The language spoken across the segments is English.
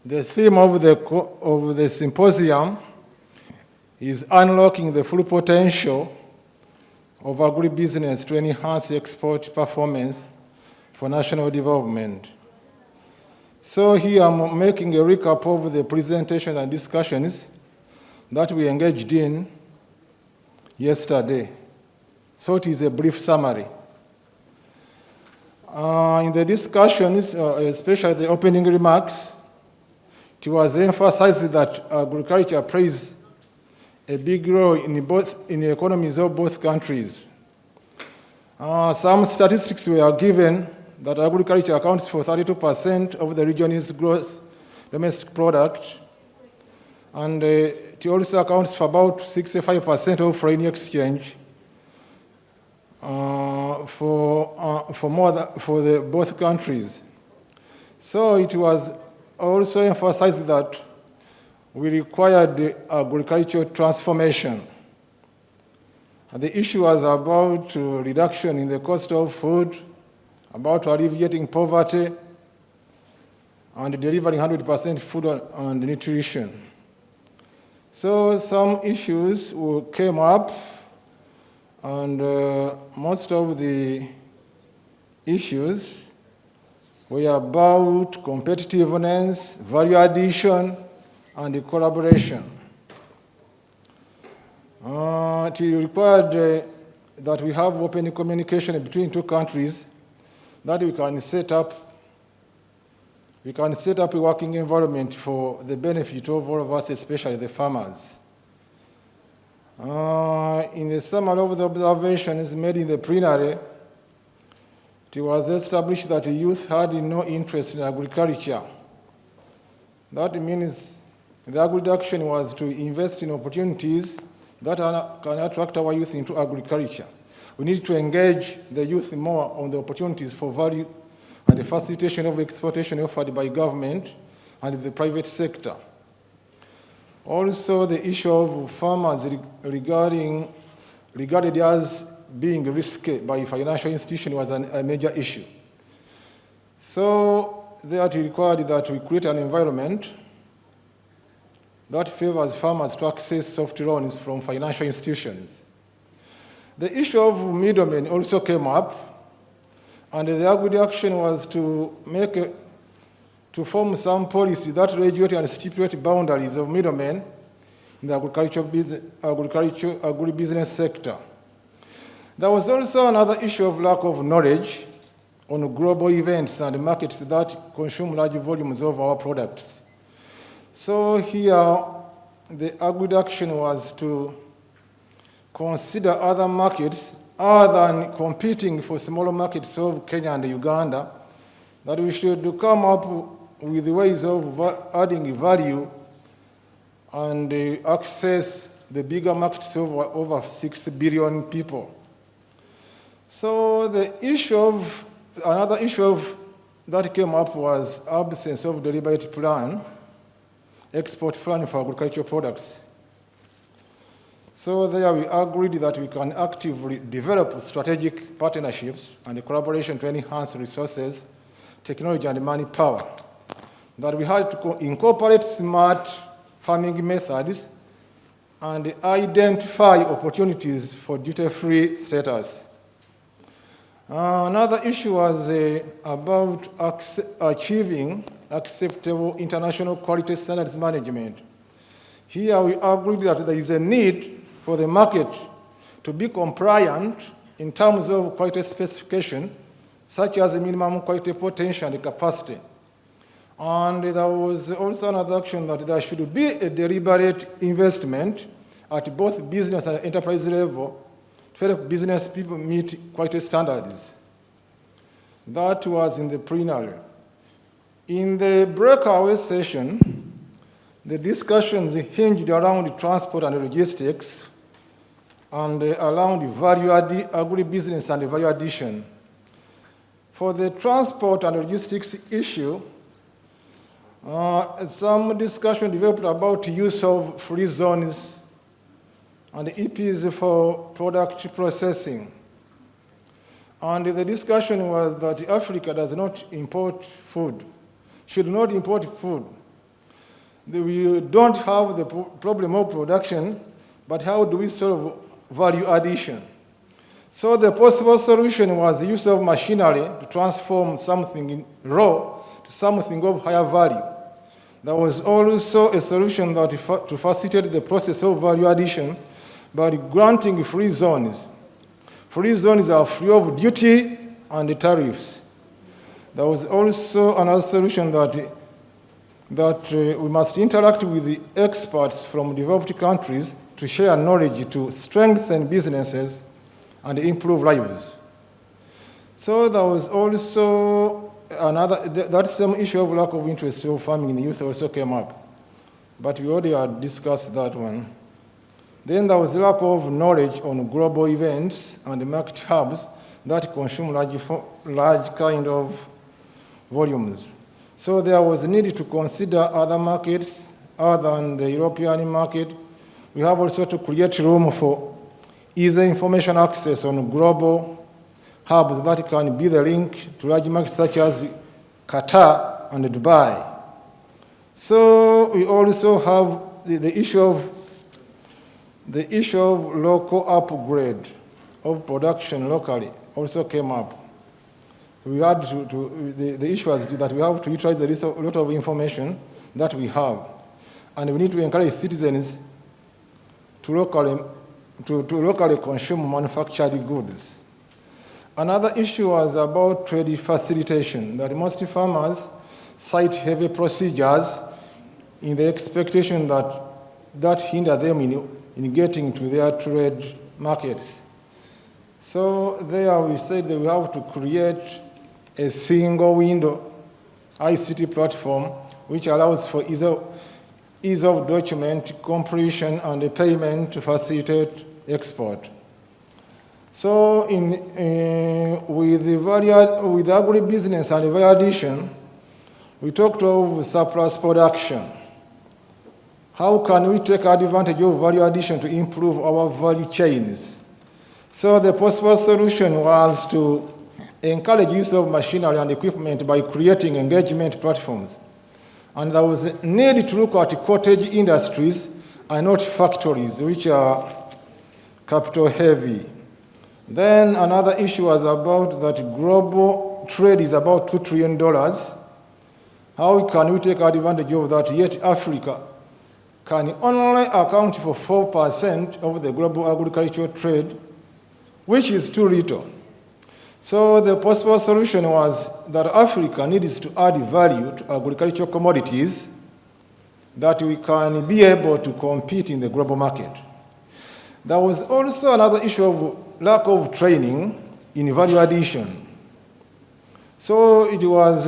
The theme of the symposium is unlocking the full potential of agribusiness to enhance export performance for national development. So here I'm making a recap of the presentations and discussions that we engaged in yesterday. So it is a brief summary. In the discussions, especially the opening remarks, it was emphasized that agriculture plays a big role in the economies of both countries. Some statistics were given that agriculture accounts for 32% of the region's gross domestic product, and it also accounts for about 65% of foreign exchange for both countries. So it was also emphasized that we required the agricultural transformation. And the issue was about reduction in the cost of food, about alleviating poverty, and delivering 100% food and nutrition. So some issues came up, and most of the issues were about competitiveness, value addition, and collaboration. It required that we have open communication between two countries, that we can set up a working environment for the benefit of all of us, especially the farmers. In the summary of the observations made in the plenary, it was established that the youth had no interest in agriculture. That means the agri-action was to invest in opportunities that can attract our youth into agriculture. We need to engage the youth more on the opportunities for value and the facilitation of exportation offered by government and the private sector. Also, the issue of farmers regarded as being risky by financial institutions was a major issue. So that required that we create an environment that favors farmers to access soft loans from financial institutions. The issue of middlemen also came up, and the agri-action was to form some policy that regulate and stipulate boundaries of middlemen in the agribusiness sector. There was also another issue of lack of knowledge on global events and markets that consume large volumes of our products. So here, the agri-action was to consider other markets other than competing for smaller markets of Kenya and Uganda, that we should come up with ways of adding value and access the bigger markets of over 6 billion people. So another issue that came up was absence of deliberate plan, export plan for agricultural products. So there we agreed that we can actively develop strategic partnerships and collaboration to enhance resources, technology, and manpower. That we had to incorporate smart farming methods and identify opportunities for duty-free status. Another issue was about achieving acceptable international quality standards management. Here we agreed that there is a need for the market to be compliant in terms of quality specification, such as minimum quality potential and capacity. And there was also another action that there should be a deliberate investment at both business and enterprise level to help business people meet quality standards. That was in the plenary. In the breakaway session, the discussions hinged around transport and logistics and around agribusiness and value addition. For the transport and logistics issue, some discussion developed about use of free zones and EPs for product processing. And the discussion was that Africa does not import food, should not import food, we don't have the problem of production, but how do we solve value addition? So the possible solution was the use of machinery to transform something raw to something of higher value. There was also a solution that to facilitate the process of value addition by granting free zones. Free zones are free of duty and tariffs. There was also another solution that we must interact with the experts from developed countries to share knowledge to strengthen businesses and improve lives. So there was also that same issue of lack of interest of farming in the youth also came up, but we already had discussed that one. Then there was lack of knowledge on global events and market hubs that consume large kind of volumes. So there was a need to consider other markets other than the European market. We have also to create room for easy information access on global hubs that can be the link to large markets such as Qatar and Dubai. So we also have the issue of local upgrade of production locally also came up. We had the issue was that we have to utilize a lot of information that we have, and we need to encourage citizens to locally consume manufactured goods. Another issue was about trade facilitation, that most farmers cite heavy procedures in the expectation that hinder them in getting to their trade markets. So there we said that we have to create a single window ICT platform which allows for ease of document completion and payment to facilitate export. So with agribusiness and value addition, we talked of surplus production. How can we take advantage of value addition to improve our value chains? So the possible solution was to encourage use of machinery and equipment by creating engagement platforms. And there was a need to look at cottage industries and not factories, which are capital heavy. Then another issue was about that global trade is about $2 trillion. How can we take advantage of that, yet Africa can only account for 4% of the global agricultural trade, which is too little. So the possible solution was that Africa needs to add value to agricultural commodities that we can be able to compete in the global market. There was also another issue of lack of training in value addition. So it was,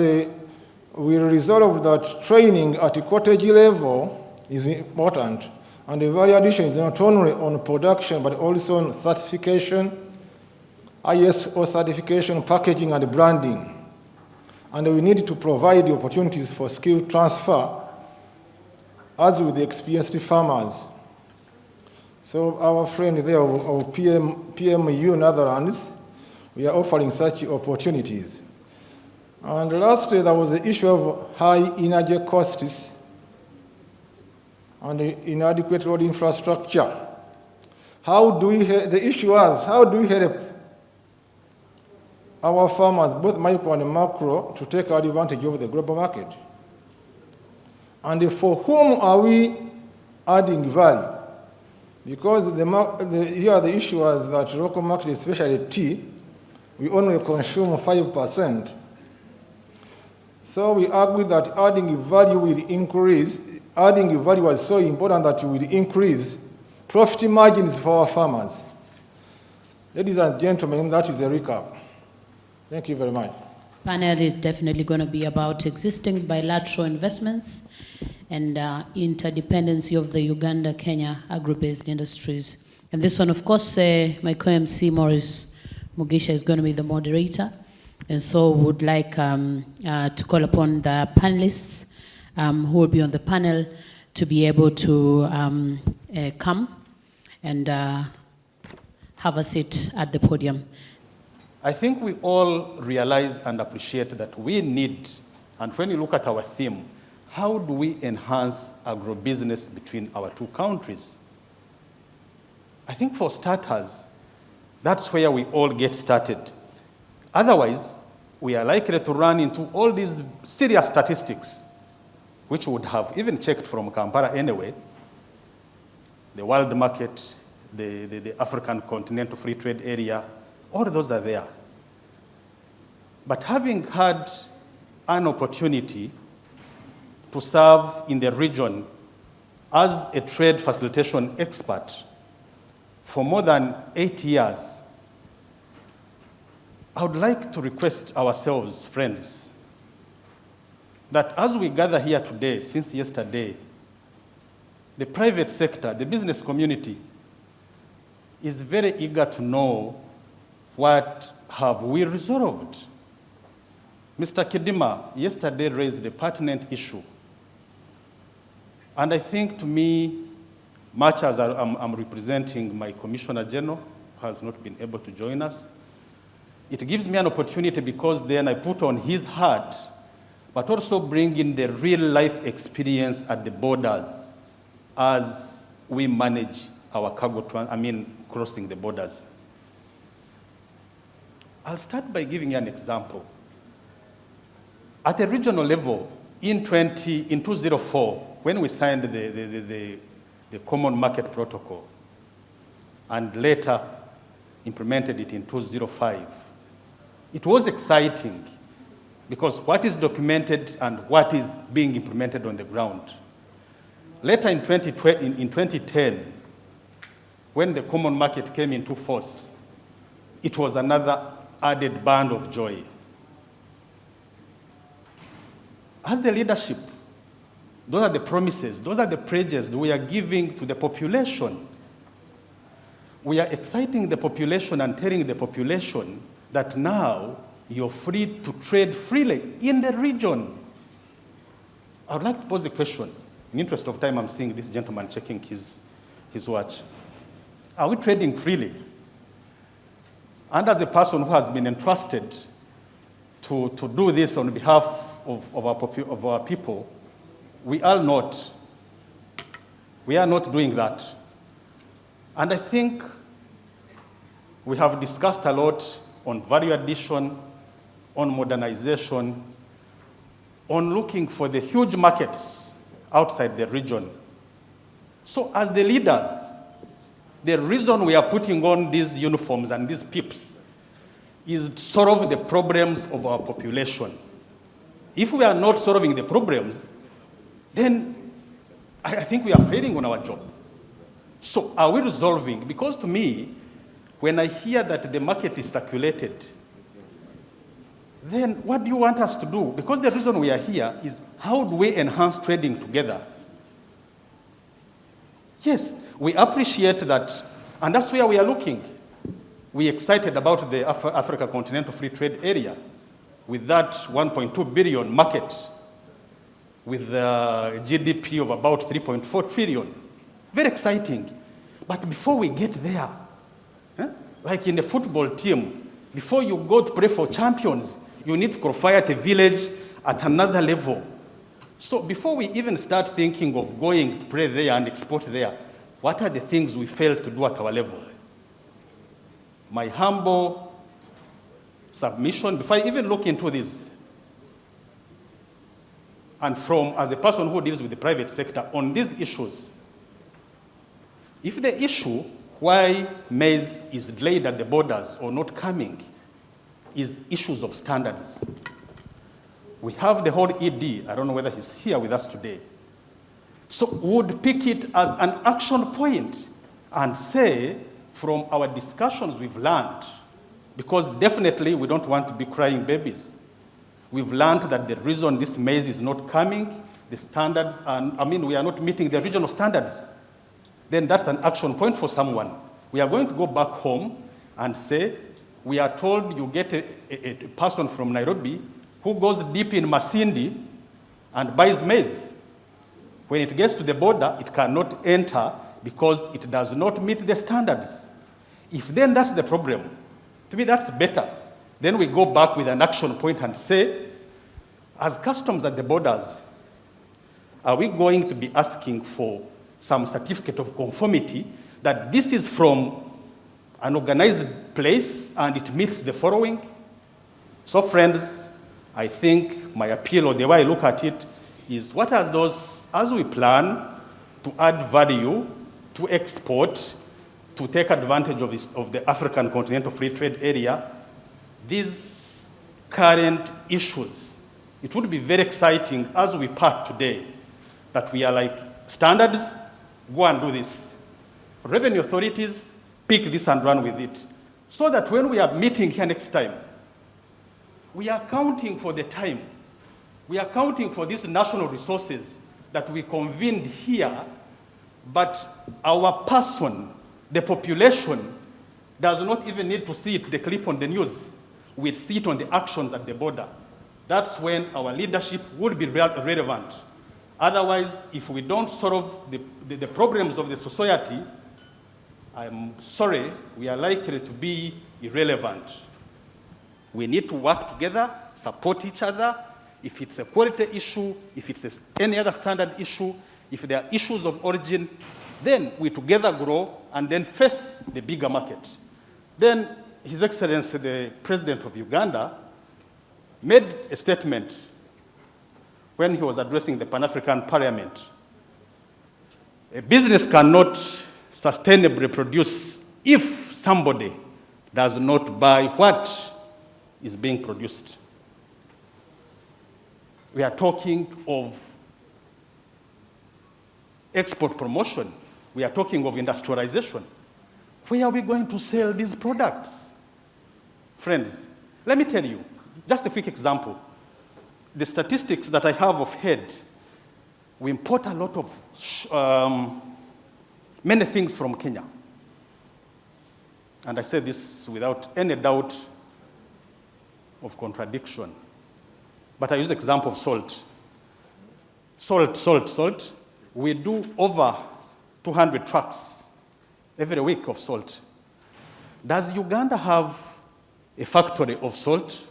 we resolved that training at a cottage level is important, and the value addition is not only on production but also on certification, ISO certification, packaging, and branding. And we need to provide the opportunities for skill transfer, as with the experienced farmers. So our friend there of PMU Netherlands, we are offering such opportunities. And lastly, there was the issue of high energy costs and inadequate road infrastructure. The issue was, how do we help our farmers, both micro and macro, to take advantage of the global market? And for whom are we adding value? Because here the issue was that local market, especially tea, we only consume 5%. So we argued that adding value was so important that it will increase profit margins for our farmers. Ladies and gentlemen, that is a recap. Thank you very much. Panel is definitely going to be about existing bilateral investments and interdependency of the Uganda-Kenya agri-based industries. And this one, of course, my co-MC Morris Mugisha is going to be the moderator. And so would like to call upon the panelists who will be on the panel to be able to come and have a seat at the podium. I think we all realize and appreciate that we need, and when you look at our theme, how do we enhance agribusiness between our two countries? I think for starters, that's where we all get started. Otherwise, we are likely to run into all these serious statistics, which would have even checked from Kampala anyway. The world market, the African Continental Free Trade Area, all those are there. But having had an opportunity to serve in the region as a trade facilitation expert for more than 8 years, I would like to request ourselves, friends, that as we gather here today, since yesterday, the private sector, the business community, is very eager to know what have we resolved. Mr. Kidima yesterday raised a pertinent issue. And I think to me, much as I'm representing my Commissioner General, who has not been able to join us, it gives me an opportunity because then I put on his heart, but also bring in the real life experience at the borders as we manage our cargo, crossing the borders. I'll start by giving you an example. At a regional level, in 2004, when we signed the Common Market Protocol, and later implemented it in 2005, it was exciting because what is documented and what is being implemented on the ground. Later in 2010, when the common market came into force, it was another added band of joy. As the leadership, those are the promises, those are the pledges that we are giving to the population. We are exciting the population and telling the population that now you're free to trade freely in the region. I would like to pose a question. In the interest of time, I'm seeing this gentleman checking his watch. Are we trading freely? And as a person who has been entrusted to do this on behalf of our people, we are not. We are not doing that. And I think we have discussed a lot on value addition, on modernization, on looking for the huge markets outside the region. So as the leaders, the reason we are putting on these uniforms and these pips is to solve the problems of our population. If we are not solving the problems, then I think we are failing on our job. So are we resolving? Because to me, when I hear that the market is circulated, then what do you want us to do? Because the reason we are here is how do we enhance trading together? Yes, we appreciate that, and that's where we are looking. We're excited about the Africa Continental Free Trade Area with that 1.2 billion market, with the GDP of about 3.4 trillion. Very exciting. But before we get there, like in a football team, before you go to play for champions, you need to qualify at a village at another level. So before we even start thinking of going to play there and export there, what are the things we failed to do at our level? My humble submission, before I even look into this, and as a person who deals with the private sector on these issues, if the issue why maize is delayed at the borders or not coming is issues of standards. We have the whole ED, I don't know whether he's here with us today. So we would pick it as an action point and say, from our discussions we've learned, because definitely we don't want to be crying babies. We've learned that the reason this maize is not coming, the standards, we are not meeting the regional standards. Then that's an action point for someone. We are going to go back home and say, we are told you get a person from Nairobi who goes deep in Masindi and buys maize. When it gets to the border, it cannot enter because it does not meet the standards. If then that's the problem, to me that's better. Then we go back with an action point and say, as customs at the borders, Are we going to be asking for some certificate of conformity that this is from an organized place and it meets the following? So friends, I think my appeal, or the way I look at it, is what are those, as we plan to add value, to export, to take advantage of the African Continental Free Trade Area, these current issues. It would be very exciting as we part today that we are like, standards, go and do this. Revenue authorities, pick this and run with it. So that when we are meeting here next time, we are counting for the time. We are counting for these national resources that we convened here, but our person, the population, does not even need to see it, the clip on the news. We see it on the actions at the border. That's when our leadership would be relevant. Otherwise, if we don't solve the problems of the society, I'm sorry, we are likely to be irrelevant. We need to work together, support each other. If it's a quality issue, if it's any other standard issue, if there are issues of origin, then we together grow and then face the bigger market. Then His Excellency, the President of Uganda, made a statement when he was addressing the Pan-African Parliament. A business cannot sustainably produce if somebody does not buy what is being produced. We are talking of export promotion. We are talking of industrialization. Where are we going to sell these products? Friends, let me tell you, just a quick example. The statistics that I have of head, we import a lot of many things from Kenya. And I say this without any doubt of contradiction. But I use the example of salt. Salt. We do over 200 trucks every week of salt. Does Uganda have a factory of salt?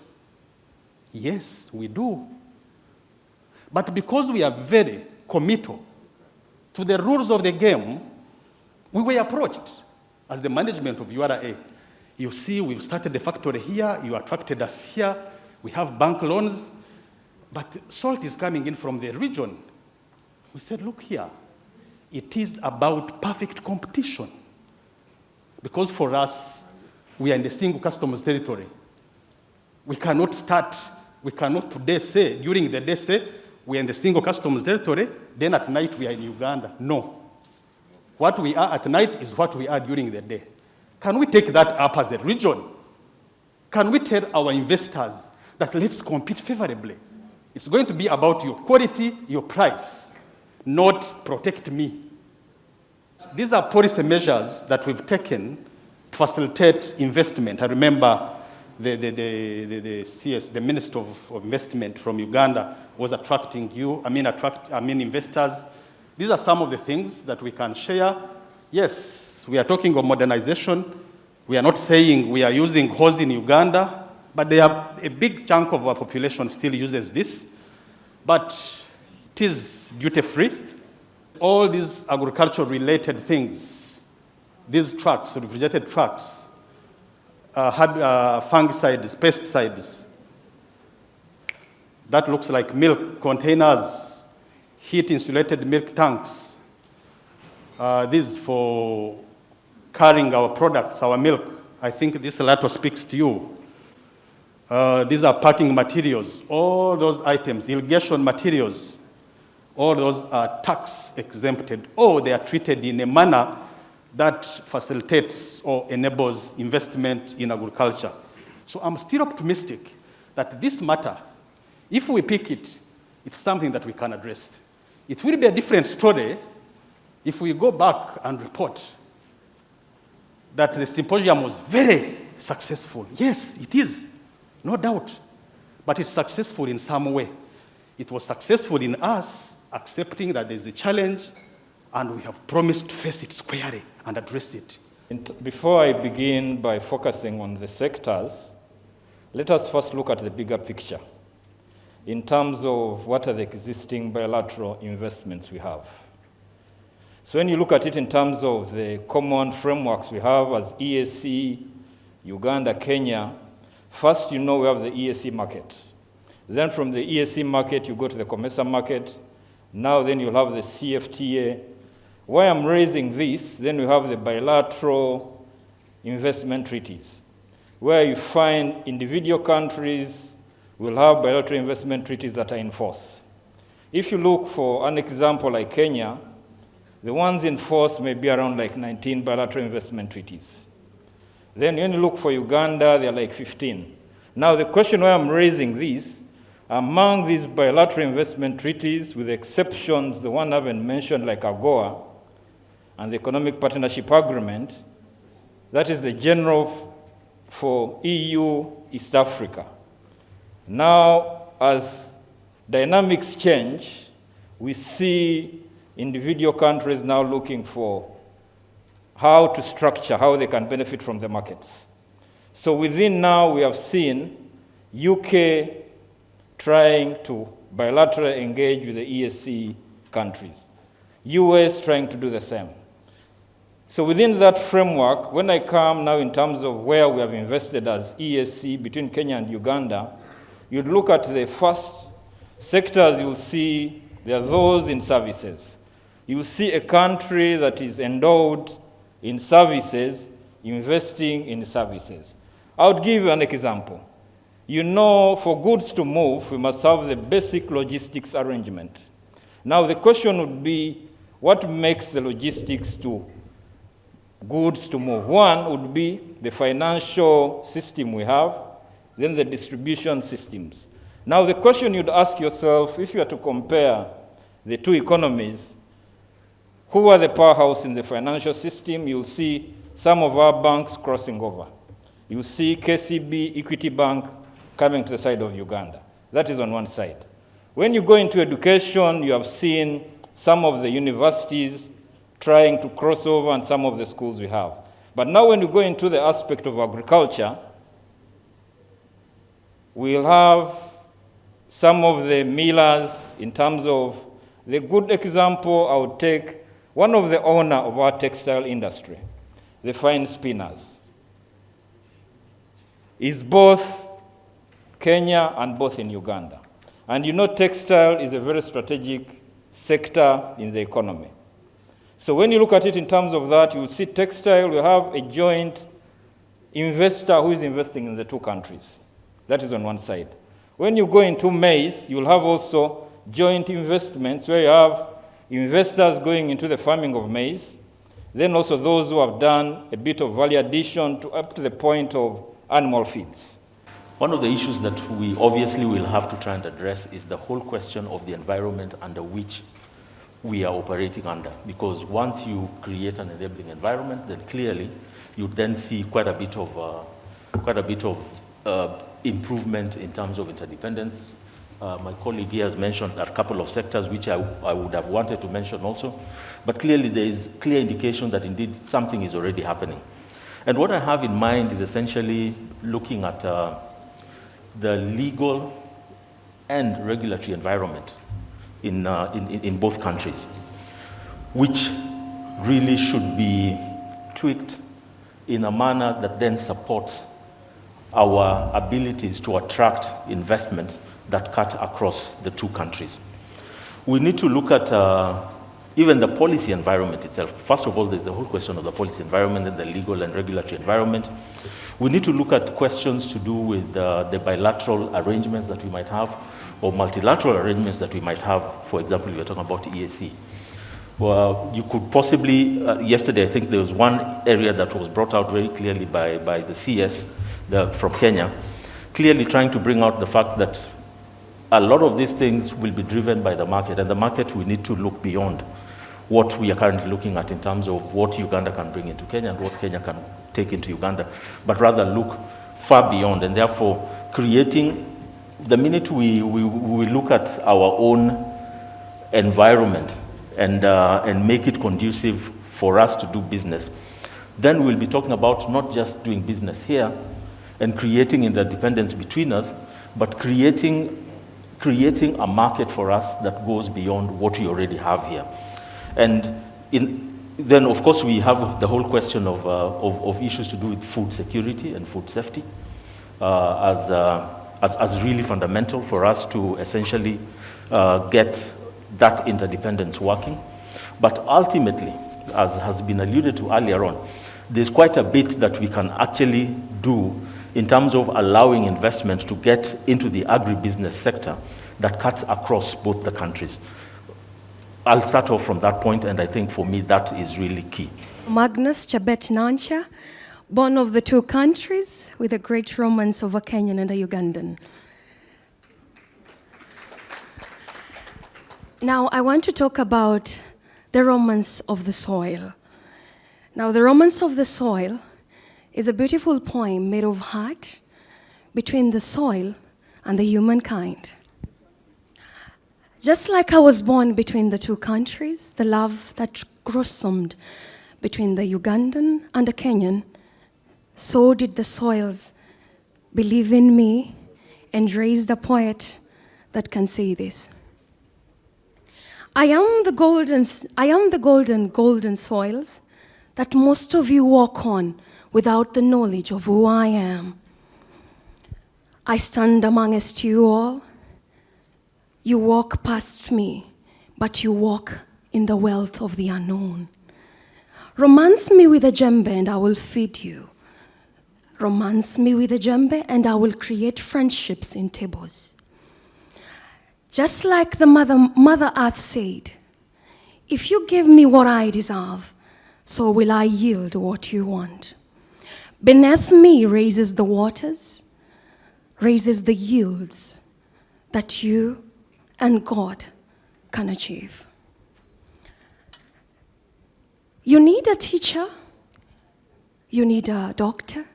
Yes, we do. But because we are very committed to the rules of the game, we were approached as the management of URA. You see, we've started the factory here, you attracted us here, we have bank loans, but salt is coming in from the region. We said, look here, it is about perfect competition. Because for us, we are in the single customs territory. We cannot today say, during the day say, we are in the single customs territory, then at night we are in Uganda. No. What we are at night is what we are during the day. Can we take that up as a region? Can we tell our investors that let's compete favorably? It's going to be about your quality, your price, not protect me. These are policy measures that we've taken to facilitate investment. I remember the CS, the Minister of Investment from Uganda, was attracting investors. These are some of the things that we can share. Yes, we are talking of modernization. We are not saying we are using hose in Uganda, but a big chunk of our population still uses this. But it is duty-free. All these agriculture-related things, these trucks, refrigerated trucks, fungicides, pesticides, that looks like milk containers, heat-insulated milk tanks. These for carrying our products, our milk. I think this letter speaks to you. These are packing materials. All those items, irrigation materials, all those are tax exempted, or they are treated in a manner that facilitates or enables investment in agriculture. So I'm still optimistic that this matter, if we pick it, it's something that we can address. It will be a different story if we go back and report that the symposium was very successful. Yes, it is, no doubt, but it's successful in some way. It was successful in us accepting that there's a challenge, and we have promised to face it squarely and address it. Before I begin by focusing on the sectors, let us first look at the bigger picture. in terms of what are the existing bilateral investments we have. So when you look at it in terms of the common frameworks we have as EAC, Uganda, Kenya, first we have the EAC market. Then from the EAC market, you go to the COMESA market. Now then you'll have the CFTA. Why I'm raising this, then we have the bilateral investment treaties, where you find individual countries will have bilateral investment treaties that are in force. If you look for an example like Kenya, the ones in force may be around like 19 bilateral investment treaties. Then when you look for Uganda, they're like 15. Now the question why I'm raising this, among these bilateral investment treaties, with exceptions, the one I haven't mentioned like AGOA and the Economic Partnership Agreement, that is the general for EU East Africa. Now, as dynamics change, we see individual countries now looking for how to structure, how they can benefit from the markets. So within now, we have seen UK trying to bilaterally engage with the EAC countries, US trying to do the same. So within that framework, when I come now in terms of where we have invested as EAC between Kenya and Uganda, you'd look at the first sectors, you'll see there are those in services. You see a country that is endowed in services, investing in services. I would give you an example. For goods to move, we must have the basic logistics arrangement. Now the question would be, what makes the logistics to goods to move? One would be the financial system we have, then the distribution systems. Now the question you'd ask yourself, if you are to compare the two economies, who are the powerhouse in the financial system? You'll see some of our banks crossing over. You see KCB, Equity Bank, coming to the side of Uganda. That is on one side. When you go into education, you have seen some of the universities trying to cross over and some of the schools we have. But now when you go into the aspect of agriculture, we'll have some of the millers in terms of the good example I would take one of the owner of our textile industry, the fine spinners, is both Kenya and both in Uganda. And textile is a very strategic sector in the economy. So when you look at it in terms of that, you will see textile, we have a joint investor who is investing in the two countries. That is on one side. When you go into maize, you'll have also joint investments where you have investors going into the farming of maize, then also those who have done a bit of value addition up to the point of animal feeds. One of the issues that we obviously will have to try and address is the whole question of the environment under which we are operating under. Because once you create an enabling environment, then clearly you then see quite a bit of improvement in terms of interdependence. My colleague here has mentioned a couple of sectors which I would have wanted to mention also. But clearly there is clear indication that indeed something is already happening. And what I have in mind is essentially looking at the legal and regulatory environment in both countries, which really should be tweaked in a manner that then supports our abilities to attract investments that cut across the two countries. We need to look at even the policy environment itself. First of all, there's the whole question of the policy environment and the legal and regulatory environment. We need to look at questions to do with the bilateral arrangements that we might have or multilateral arrangements that we might have. For example, we are talking about EAC. Well, you could possibly, yesterday I think there was one area that was brought out very clearly by the CS from Kenya, clearly trying to bring out the fact that a lot of these things will be driven by the market, and the market we need to look beyond what we are currently looking at in terms of what Uganda can bring into Kenya and what Kenya can take into Uganda, but rather look far beyond, and therefore creating, the minute we look at our own environment and make it conducive for us to do business, then we'll be talking about not just doing business here and creating interdependence between us, but creating creating a market for us that goes beyond what we already have here. And then, of course, we have the whole question of issues to do with food security and food safety as really fundamental for us to essentially get that interdependence working. But ultimately, as has been alluded to earlier on, there's quite a bit that we can actually do in terms of allowing investment to get into the agribusiness sector that cuts across both the countries. I'll start off from that point, and I think for me that is really key. Magnus Chebet Nancha, born of the two countries with a great romance of a Kenyan and a Ugandan. Now I want to talk about the romance of the soil. Now the romance of the soil is a beautiful poem made of heart between the soil and the humankind. Just like I was born between the two countries, the love that blossomed between the Ugandan and the Kenyan, so did the soils believe in me and raised a poet that can say this. I am the golden soils that most of you walk on without the knowledge of who I am. I stand amongst you all. You walk past me, but you walk in the wealth of the unknown. Romance me with a djembe and I will feed you. Romance me with a djembe and I will create friendships in tables. Just like the Mother Earth said, if you give me what I deserve, so will I yield what you want. Beneath me raises the waters, raises the yields that you and God can achieve. You need a teacher, you need a doctor,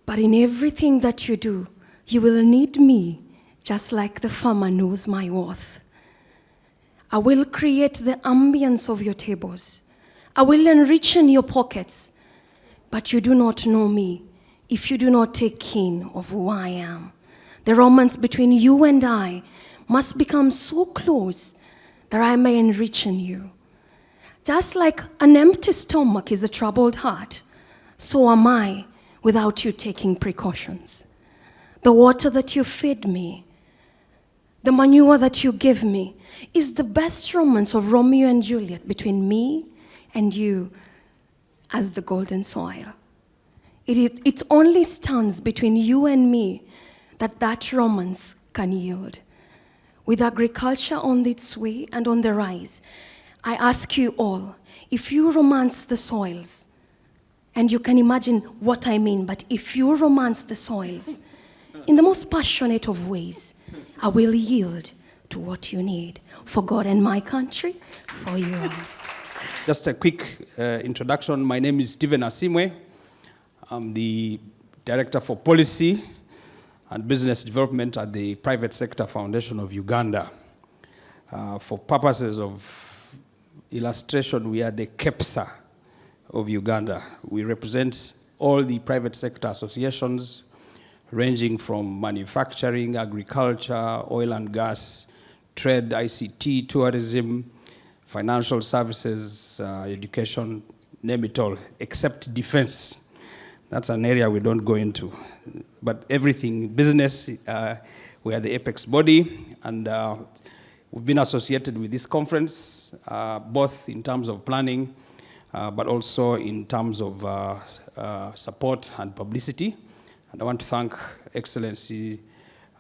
but in everything that you do, you will need me, just like the farmer knows my worth. I will create the ambience of your tables. I will enrich in your pockets, but you do not know me if you do not take kin of who I am. The romance between you and I must become so close that I may enrich in you. Just like an empty stomach is a troubled heart, so am I without you taking precautions. The water that you feed me, the manure that you give me, is the best romance of Romeo and Juliet between me and you as the golden soil. It only stands between you and me that romance can yield. With agriculture on its way and on the rise, I ask you all, if you romance the soils, and you can imagine what I mean, but if you romance the soils in the most passionate of ways, I will yield to what you need for God and my country, for you all. Just a quick introduction. My name is Stephen Asimwe. I'm the Director for Policy and Business Development at the Private Sector Foundation of Uganda. For purposes of illustration, we are the KEPSA of Uganda. We represent all the private sector associations ranging from manufacturing, agriculture, oil and gas, trade, ICT, tourism, financial services, education, name it all, except defense. That's an area we don't go into. But everything, business, we are the apex body, and we've been associated with this conference, both in terms of planning, but also in terms of support and publicity. And I want to thank Excellency,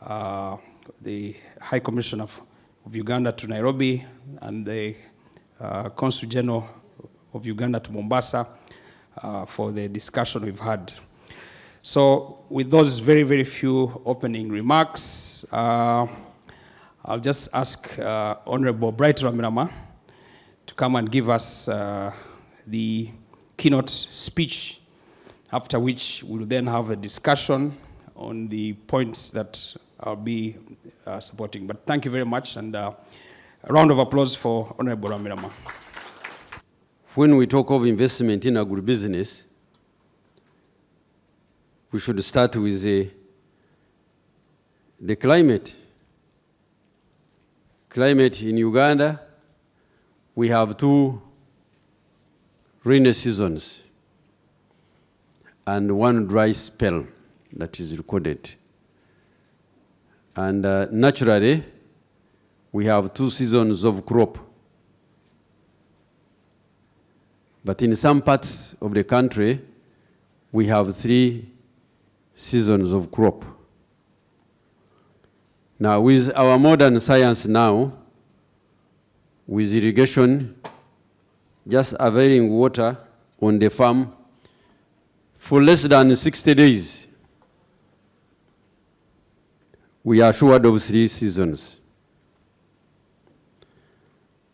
the High Commissioner of Uganda to Nairobi, and the Consul General of Uganda to Mombasa for the discussion we've had. So with those very, very few opening remarks, I'll just ask Honorable Bright Ramirama to come and give us the keynote speech, after which we'll then have a discussion on the points that I'll be supporting. But thank you very much, and a round of applause for Honorable Ramirama. When we talk of investment in agribusiness, we should start with the climate. climate in Uganda, we have 2 rainy seasons and 1 dry spell that is recorded. And naturally, we have 2 seasons of crop. But in some parts of the country, we have 3 seasons of crop. Now, with our modern science now, with irrigation, just availing water on the farm for less than 60 days, we are assured of 3 seasons.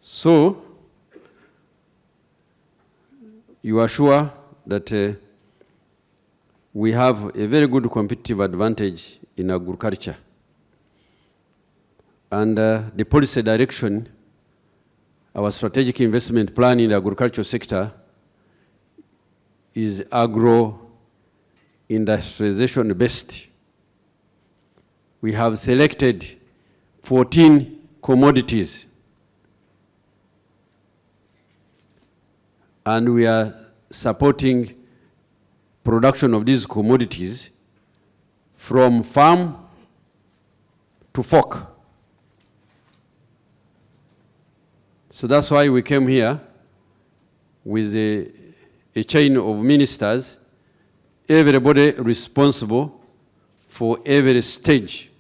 So, you are sure that we have a very good competitive advantage in agriculture. And the policy direction, our strategic investment plan in the agricultural sector is agro-industrialization based. We have selected 14 commodities, and we are supporting production of these commodities from farm to fork. So that's why we came here with a chain of ministers, everybody responsible for every stage.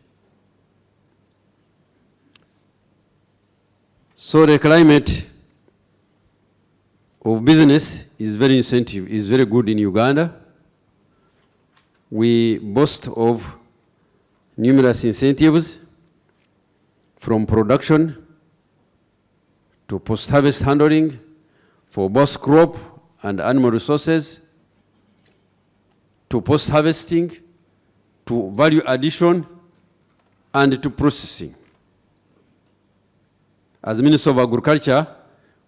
So the climate of business is very incentive, is very good in Uganda. We boast of numerous incentives from production to post-harvest handling for both crop and animal resources, to post-harvesting, to value addition, and to processing. As Minister of Agriculture,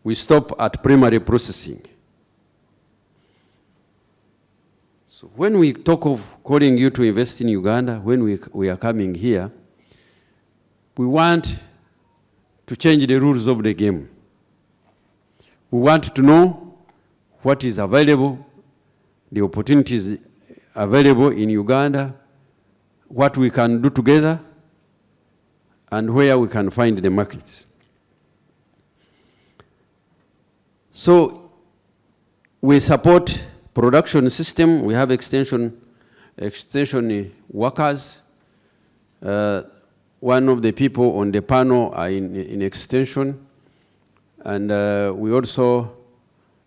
we stop at primary processing. So when we talk of calling you to invest in Uganda, when we are coming here, we want to change the rules of the game. We want to know what is available, the opportunities available in Uganda, what we can do together, and where we can find the markets. So we support production system. We have extension workers. One of the people on the panel are in extension. And we also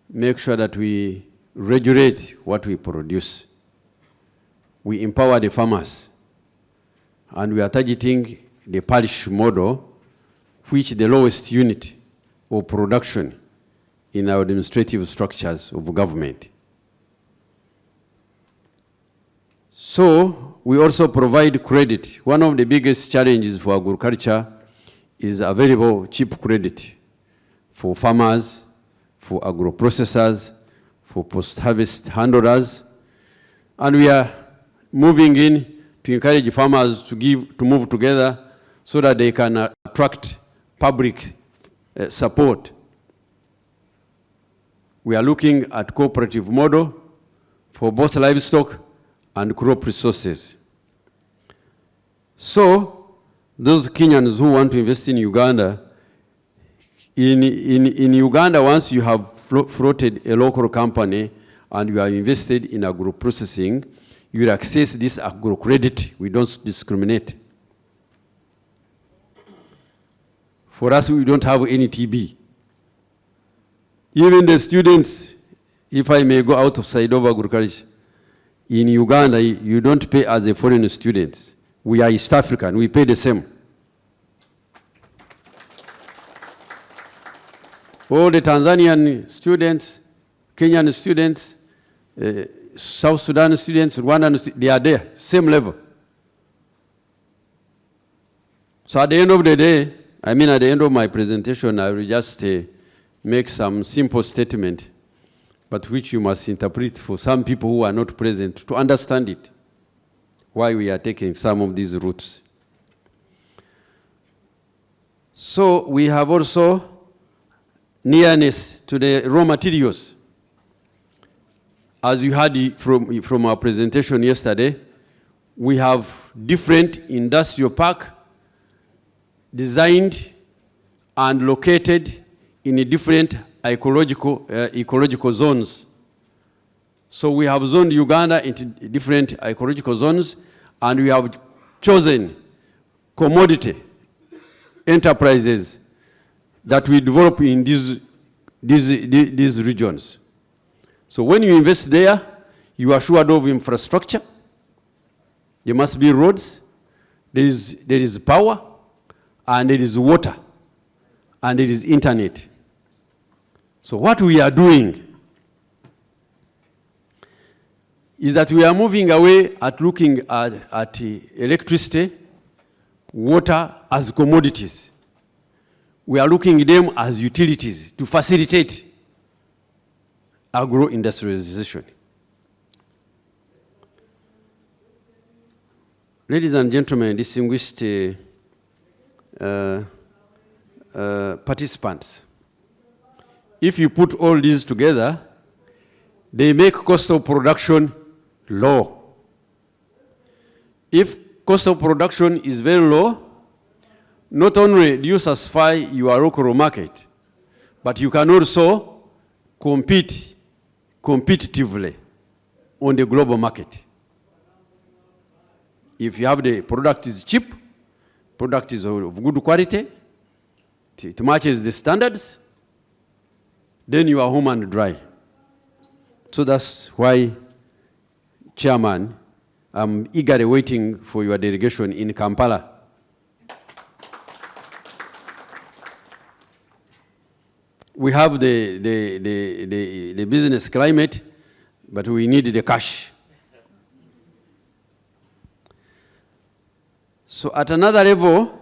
make sure that we regulate what we produce. We empower the farmers. And we are targeting the parish model, which is the lowest unit of production in our administrative structures of government. So we also provide credit. One of the biggest challenges for agriculture is available cheap credit for farmers, for agro-processors, for post-harvest handlers. And we are moving in to encourage farmers to move together so that they can attract public support. We are looking at cooperative model for both livestock and crop resources. So those Kenyans who want to invest in Uganda, in Uganda, once you have floated a local company and you are invested in agro-processing, you will access this agro-credit. We don't discriminate. For us, we don't have any TB. Even the students, if I may go out of side of agriculture, in Uganda, you don't pay as a foreign student. We are East African, we pay the same. All the Tanzanian students, Kenyan students, South Sudan students, Rwandan students, they are there, same level. So at the end of the day, at the end of my presentation, I will just make some simple statement, but which you must interpret for some people who are not present to understand it, why we are taking some of these routes. So we have also nearness to the raw materials. As you heard from our presentation yesterday, we have different industrial park designed and located in different ecological zones. So we have zoned Uganda into different ecological zones, and we have chosen commodity enterprises that we develop in these regions. So when you invest there, you are assured of infrastructure. There must be roads, there is power, and there is water, and there is internet. So what we are doing is that we are moving away at looking at electricity, water as commodities. We are looking at them as utilities to facilitate agro-industrialization. Ladies and gentlemen, distinguished participants, if you put all these together, they make cost of production low. If cost of production is very low, not only do you satisfy your local market, but you can also compete competitively on the global market. If you have the product is cheap, product is of good quality, it matches the standards, then you are home and dry. So that's why, Chairman, I'm eagerly waiting for your delegation in Kampala. We have the business climate, but we need the cash. So at another level,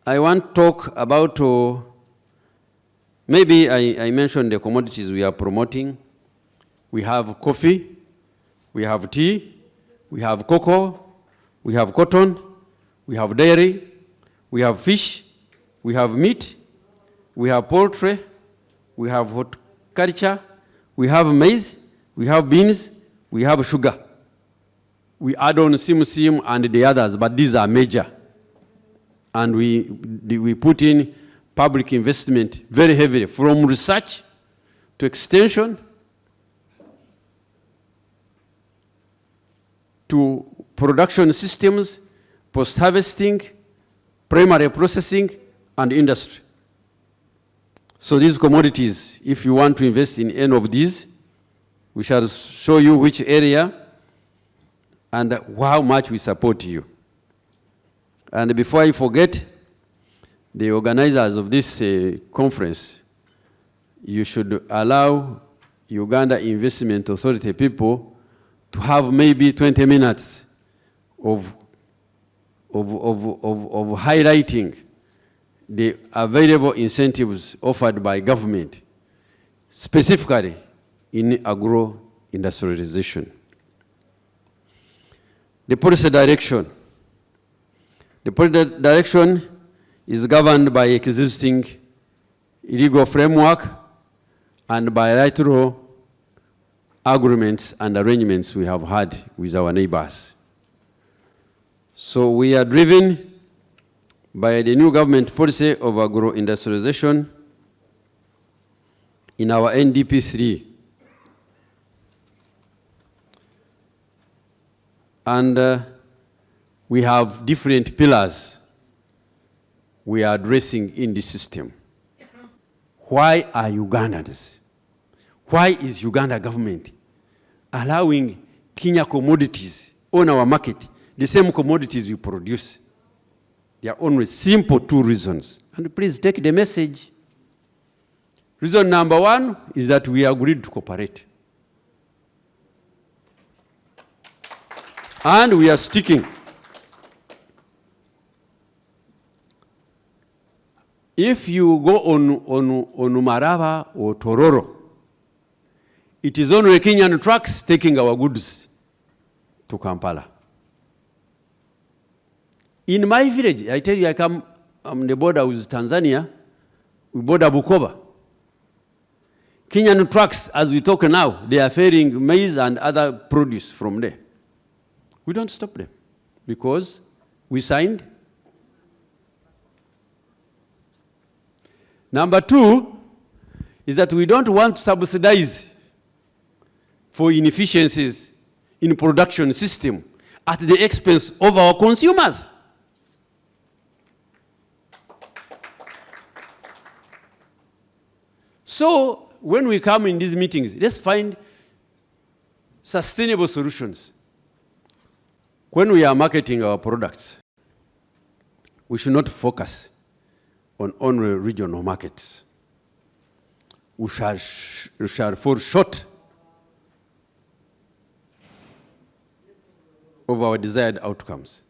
I want to talk about, maybe I mentioned the commodities we are promoting. We have coffee, we have tea, we have cocoa, we have cotton, we have dairy, we have fish, we have meat, we have poultry, we have horticulture, we have maize, we have beans, we have sugar. We add on Symposium and the others, but these are major. And we put in public investment very heavily, from research to extension to production systems, post-harvesting, primary processing, and industry. So these commodities, if you want to invest in any of these, we shall show you which area and how much we support you. And before I forget, the organizers of this conference, you should allow Uganda Investment Authority people to have maybe 20 minutes of highlighting the available incentives offered by government, specifically in agro-industrialization. The policy direction. The policy direction is governed by existing legal framework and bilateral agreements and arrangements we have had with our neighbors. So we are driven by the new government policy of agro-industrialization in our NDP 3. And we have different pillars we are addressing in this system. Why are Ugandans? Why is Uganda government allowing Kenya commodities on our market, the same commodities we produce? There are only simple two reasons. And please take the message. Reason number one is that we agreed to cooperate. And we are sticking. If you go on Marava or Tororo, it is only Kenyan trucks taking our goods to Kampala. In my village, I tell you, I come on the border with Tanzania, we border Bukoba. Kenyan trucks, as we talk now, they are ferrying maize and other produce from there. We don't stop them because we signed. Number two is that we don't want to subsidize for inefficiencies in production system at the expense of our consumers. So when we come in these meetings, let's find sustainable solutions. When we are marketing our products, we should not focus on only regional markets. We shall fall short of our desired outcomes.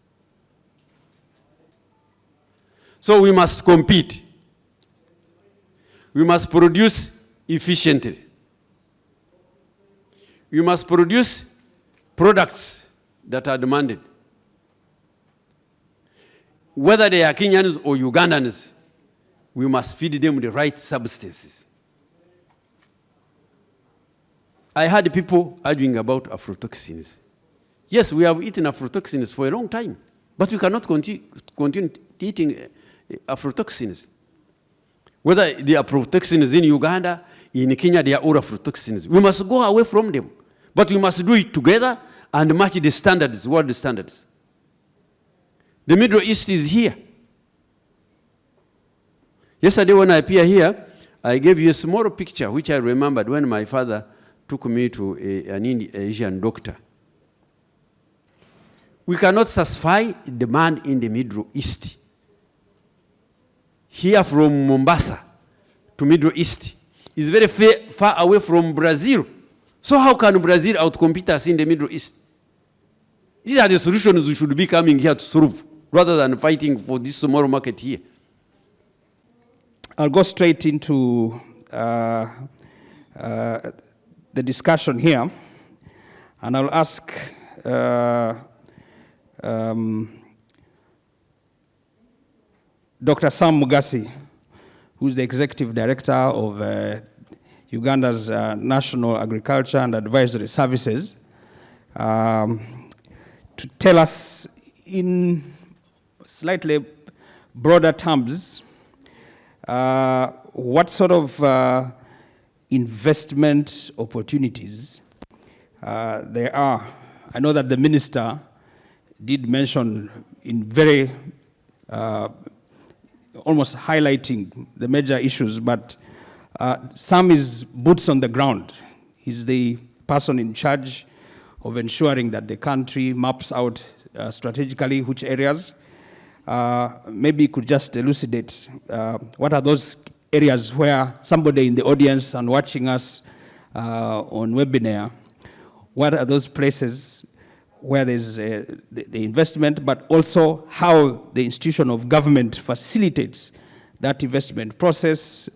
So we must compete. We must produce efficiently. We must produce products that are demanded. Whether they are Kenyans or Ugandans, we must feed them the right substances. I heard people arguing about aflatoxins. Yes, we have eaten aflatoxins for a long time, but we cannot continue eating aflatoxins. Whether the aflatoxins in Uganda, in Kenya, they are all aflatoxins. We must go away from them, but we must do it together and match the standards, world standards. The Middle East is here. Yesterday when I appeared here, I gave you a small picture which I remembered when my father took me to an Asian doctor. We cannot satisfy demand in the Middle East. Here from Mombasa to Middle East is very far away from Brazil. So how can Brazil outcompete us in the Middle East? These are the solutions we should be coming here to solve, rather than fighting for this small market here. I'll go straight into the discussion here, and I'll ask Dr. Sam Mugasi, who's the Executive Director of Uganda's National Agriculture and Advisory Services, to tell us in slightly broader terms what sort of investment opportunities there are. I know that the minister did mention in very almost highlighting the major issues, but Sam is boots on the ground. He's the person in charge of ensuring that the country maps out strategically which areas. Maybe you could just elucidate what are those areas where somebody in the audience and watching us on webinar, what are those places where there's the investment, but also how the institution of government facilitates that investment process,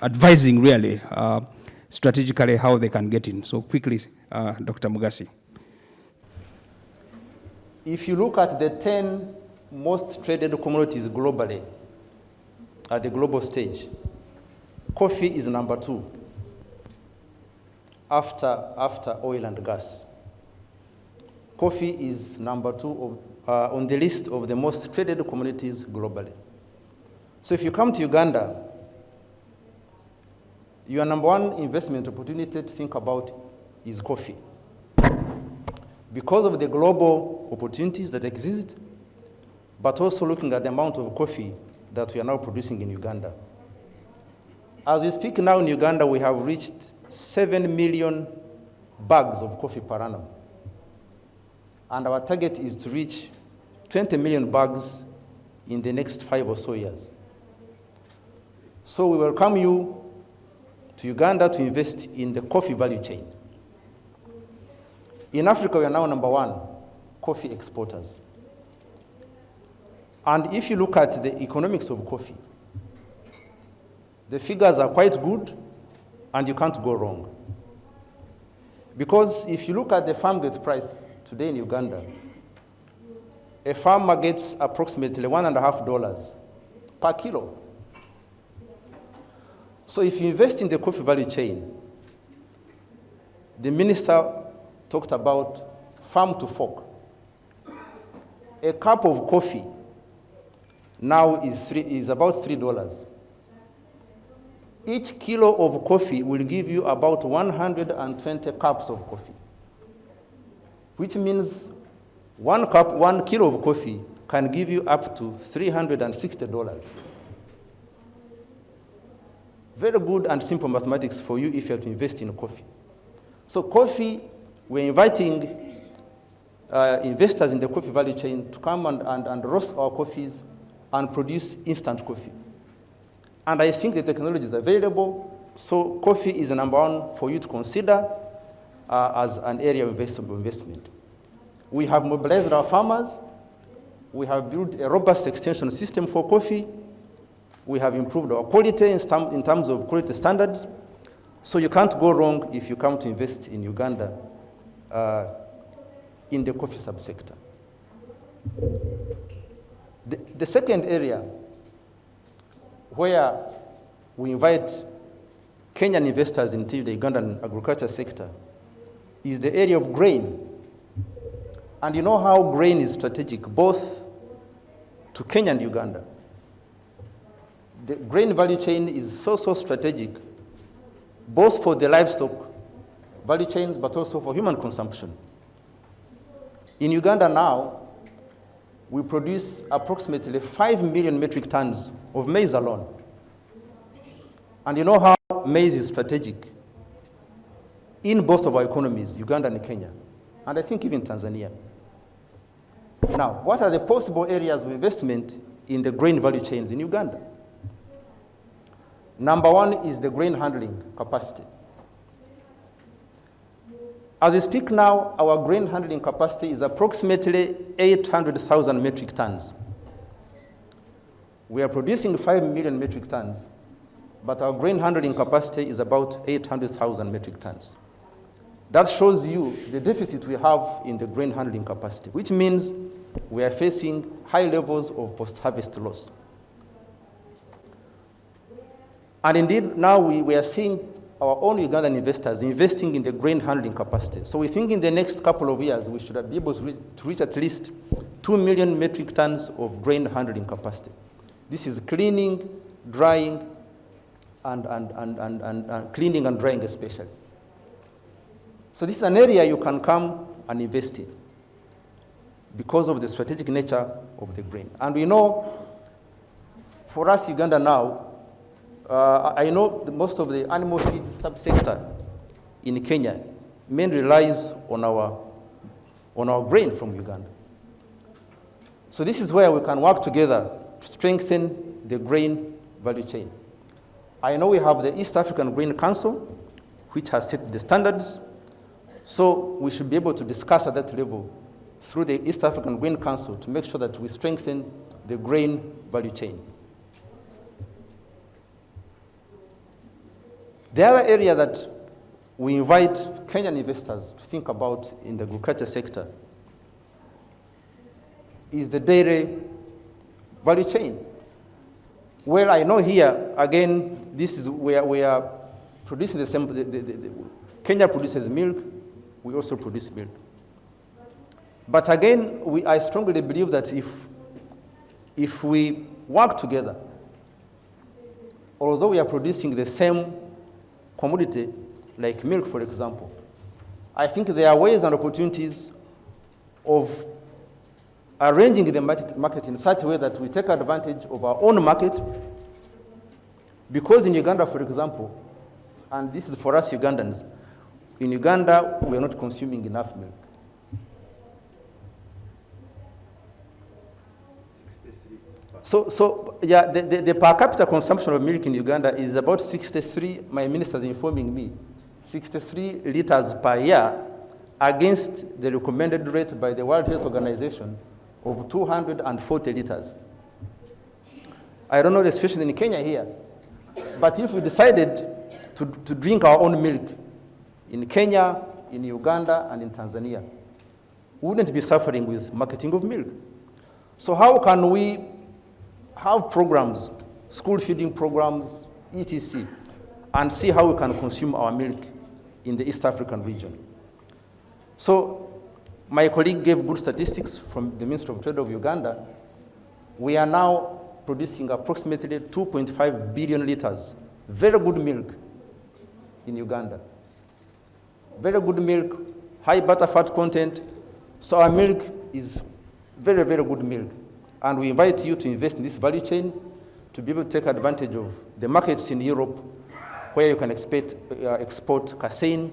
advising really strategically how they can get in. So quickly, Dr. Mugasi. If you look at the 10 most traded commodities globally, at the global stage, coffee is number 2 after oil and gas. Coffee is number 2 on the list of the most traded commodities globally. So if you come to Uganda, your number 1 investment opportunity to think about is coffee. Because of the global opportunities that exist, but also looking at the amount of coffee that we are now producing in Uganda. As we speak now in Uganda, we have reached 7 million bags of coffee per annum. And our target is to reach 20 million bags in the next 5 or so years. So we welcome you to Uganda to invest in the coffee value chain. In Africa, we are now number 1 coffee exporters. And if you look at the economics of coffee, the figures are quite good, and you can't go wrong. Because if you look at the farm gate price today in Uganda, a farmer gets approximately $1.50 per kilo. So if you invest in the coffee value chain, the minister talked about farm to fork. A cup of coffee now is about $3. Each kilo of coffee will give you about 120 cups of coffee, which means 1 kilo of coffee can give you up to $360. Very good and simple mathematics for you if you have to invest in coffee. So coffee, we're inviting investors in the coffee value chain to come and roast our coffees and produce instant coffee. And I think the technology is available, so coffee is the number one for you to consider as an area of investment. We have mobilized our farmers. We have built a robust extension system for coffee. We have improved our quality in terms of quality standards. So you can't go wrong if you come to invest in Uganda in the coffee subsector. The second area where we invite Kenyan investors into the Ugandan agriculture sector is the area of grain. And you know how grain is strategic both to Kenya and Uganda. The grain value chain is so strategic, both for the livestock value chains, but also for human consumption. In Uganda now, we produce approximately 5 million metric tons of maize alone. And you know how maize is strategic in both of our economies, Uganda and Kenya, and I think even Tanzania. Now, what are the possible areas of investment in the grain value chains in Uganda? Number one is the grain handling capacity. As we speak now, our grain handling capacity is approximately 800,000 metric tons. We are producing 5 million metric tons, but our grain handling capacity is about 800,000 metric tons. That shows you the deficit we have in the grain handling capacity, which means we are facing high levels of post-harvest loss. And indeed, now we are seeing our own Ugandan investors investing in the grain handling capacity. So we think in the next couple of years, we should be able to reach at least 2 million metric tons of grain handling capacity. This is cleaning, drying, and cleaning and drying especially. So this is an area you can come and invest in because of the strategic nature of the grain. And we know, for us, Uganda now, I know most of the animal feed subsector in Kenya mainly relies on our grain from Uganda. So this is where we can work together to strengthen the grain value chain. I know we have the East African Grain Council, which has set the standards. So we should be able to discuss at that level through the East African Grain Council to make sure that we strengthen the grain value chain. The other area that we invite Kenyan investors to think about in the agriculture sector is the dairy value chain. Well, I know here, again, this is where we are producing the same, Kenya produces milk, we also produce milk. But again, I strongly believe that if we work together, although we are producing the same commodity, like milk, for example, I think there are ways and opportunities of arranging the market in such a way that we take advantage of our own market. Because in Uganda, for example, and this is for us Ugandans, in Uganda, we are not consuming enough milk. So yeah, the per capita consumption of milk in Uganda is about 63, my minister is informing me, 63 liters per year against the recommended rate by the World Health Organization of 240 liters. I don't know the situation in Kenya here, but if we decided to drink our own milk in Kenya, in Uganda, and in Tanzania, we wouldn't be suffering with marketing of milk. So how can we have programs, school feeding programs, etc., and see how we can consume our milk in the East African region. So my colleague gave good statistics from the Ministry of Trade of Uganda. We are now producing approximately 2.5 billion liters, very good milk in Uganda. Very good milk, high butterfat content. So our milk is very, very good milk. And we invite you to invest in this value chain to be able to take advantage of the markets in Europe where you can export casein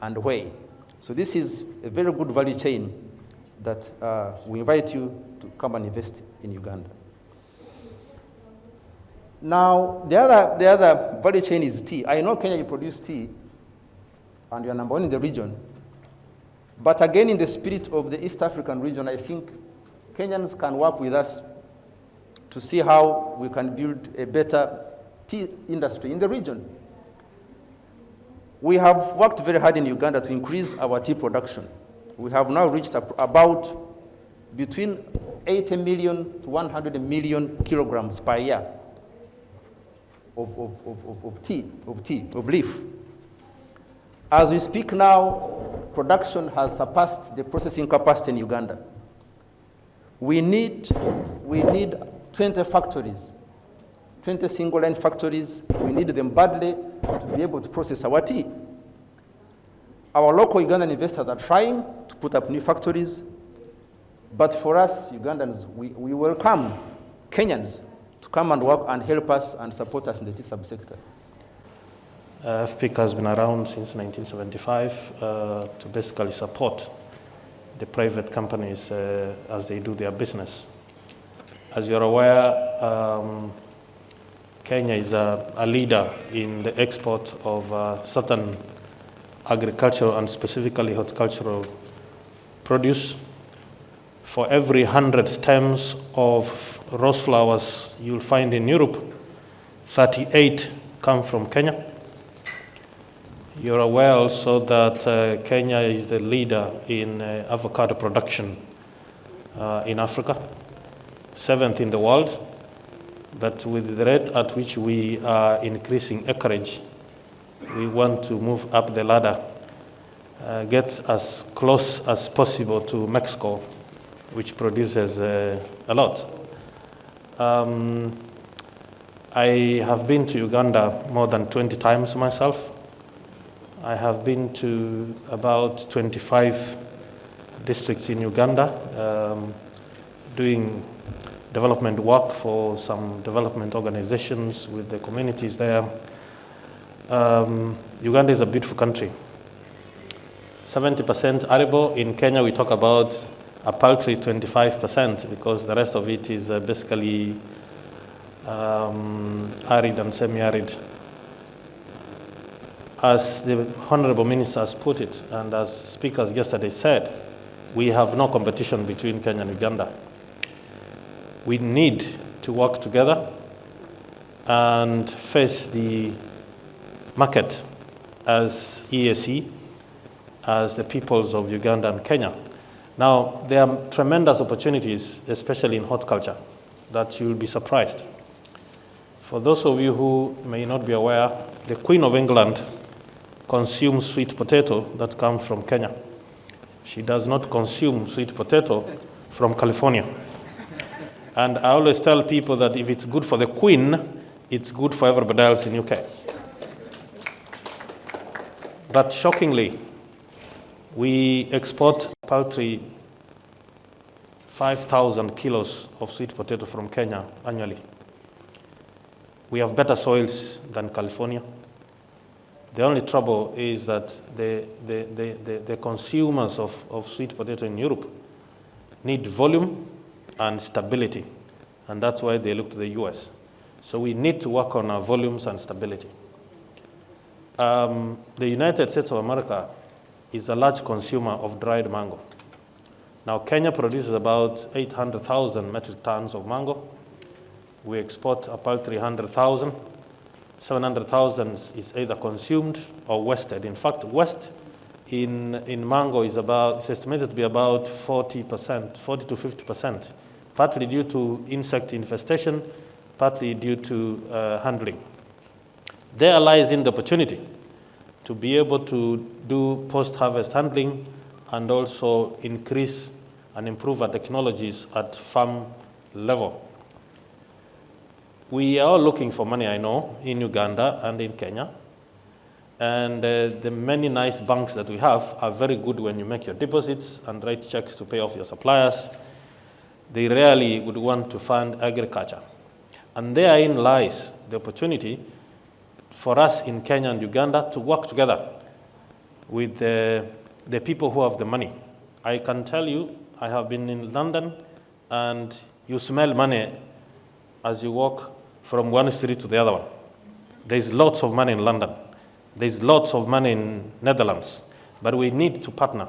and whey. So this is a very good value chain that we invite you to come and invest in Uganda. Now, the other value chain is tea. I know Kenya, you produce tea, and you're number one in the region. But again, in the spirit of the East African region, I think Kenyans can work with us to see how we can build a better tea industry in the region. We have worked very hard in Uganda to increase our tea production. We have now reached about between 80 million to 100 million kilograms per year of leaf. As we speak now, production has surpassed the processing capacity in Uganda. We need 20 factories, 20 single-line factories. We need them badly to be able to process our tea. Our local Ugandan investors are trying to put up new factories, but for us, Ugandans, we welcome Kenyans to come and work and help us and support us in the tea subsector. FPIC has been around since 1975 to basically support the private companies as they do their business. As you're aware, Kenya is a leader in the export of certain agricultural and specifically horticultural produce. For every 100 stems of rose flowers you'll find in Europe, 38 come from Kenya. You're aware also that Kenya is the leader in avocado production in Africa, 7th in the world. But with the rate at which we are increasing acreage, we want to move up the ladder, get as close as possible to Mexico, which produces a lot. I have been to Uganda more than 20 times myself. I have been to about 25 districts in Uganda, doing development work for some development organizations with the communities there. Uganda is a beautiful country. 70% arable. In Kenya, we talk about a paltry 25% because the rest of it is basically arid and semi-arid. As the Honorable Minister has put it, and as speakers yesterday said, we have no competition between Kenya and Uganda. We need to work together and face the market as EAC, as the peoples of Uganda and Kenya. Now, there are tremendous opportunities, especially in horticulture, that you'll be surprised. For those of you who may not be aware, the Queen of England consumes sweet potato that comes from Kenya. She does not consume sweet potato from California. And I always tell people that if it's good for the Queen, it's good for everybody else in UK. But shockingly, we export paltry 5,000 kilos of sweet potato from Kenya annually. We have better soils than California. The only trouble is that the consumers of sweet potato in Europe need volume and stability, and that's why they look to the US. So we need to work on our volumes and stability. The United States of America is a large consumer of dried mango. Now, Kenya produces about 800,000 metric tons of mango. We export a paltry 100,000. 700,000 is either consumed or wasted. In fact, waste in mango is it's estimated to be about 40%, 40 to 50%, partly due to insect infestation, partly due to handling. There lies in the opportunity to be able to do post-harvest handling and also increase and improve our technologies at farm level. We are all looking for money, I know, in Uganda and in Kenya. And the many nice banks that we have are very good when you make your deposits and write checks to pay off your suppliers. They rarely would want to fund agriculture. And therein lies the opportunity for us in Kenya and Uganda to work together with the people who have the money. I can tell you, I have been in London, and you smell money as you walk from one street to the other one. There's lots of money in London. There's lots of money in Netherlands. But we need to partner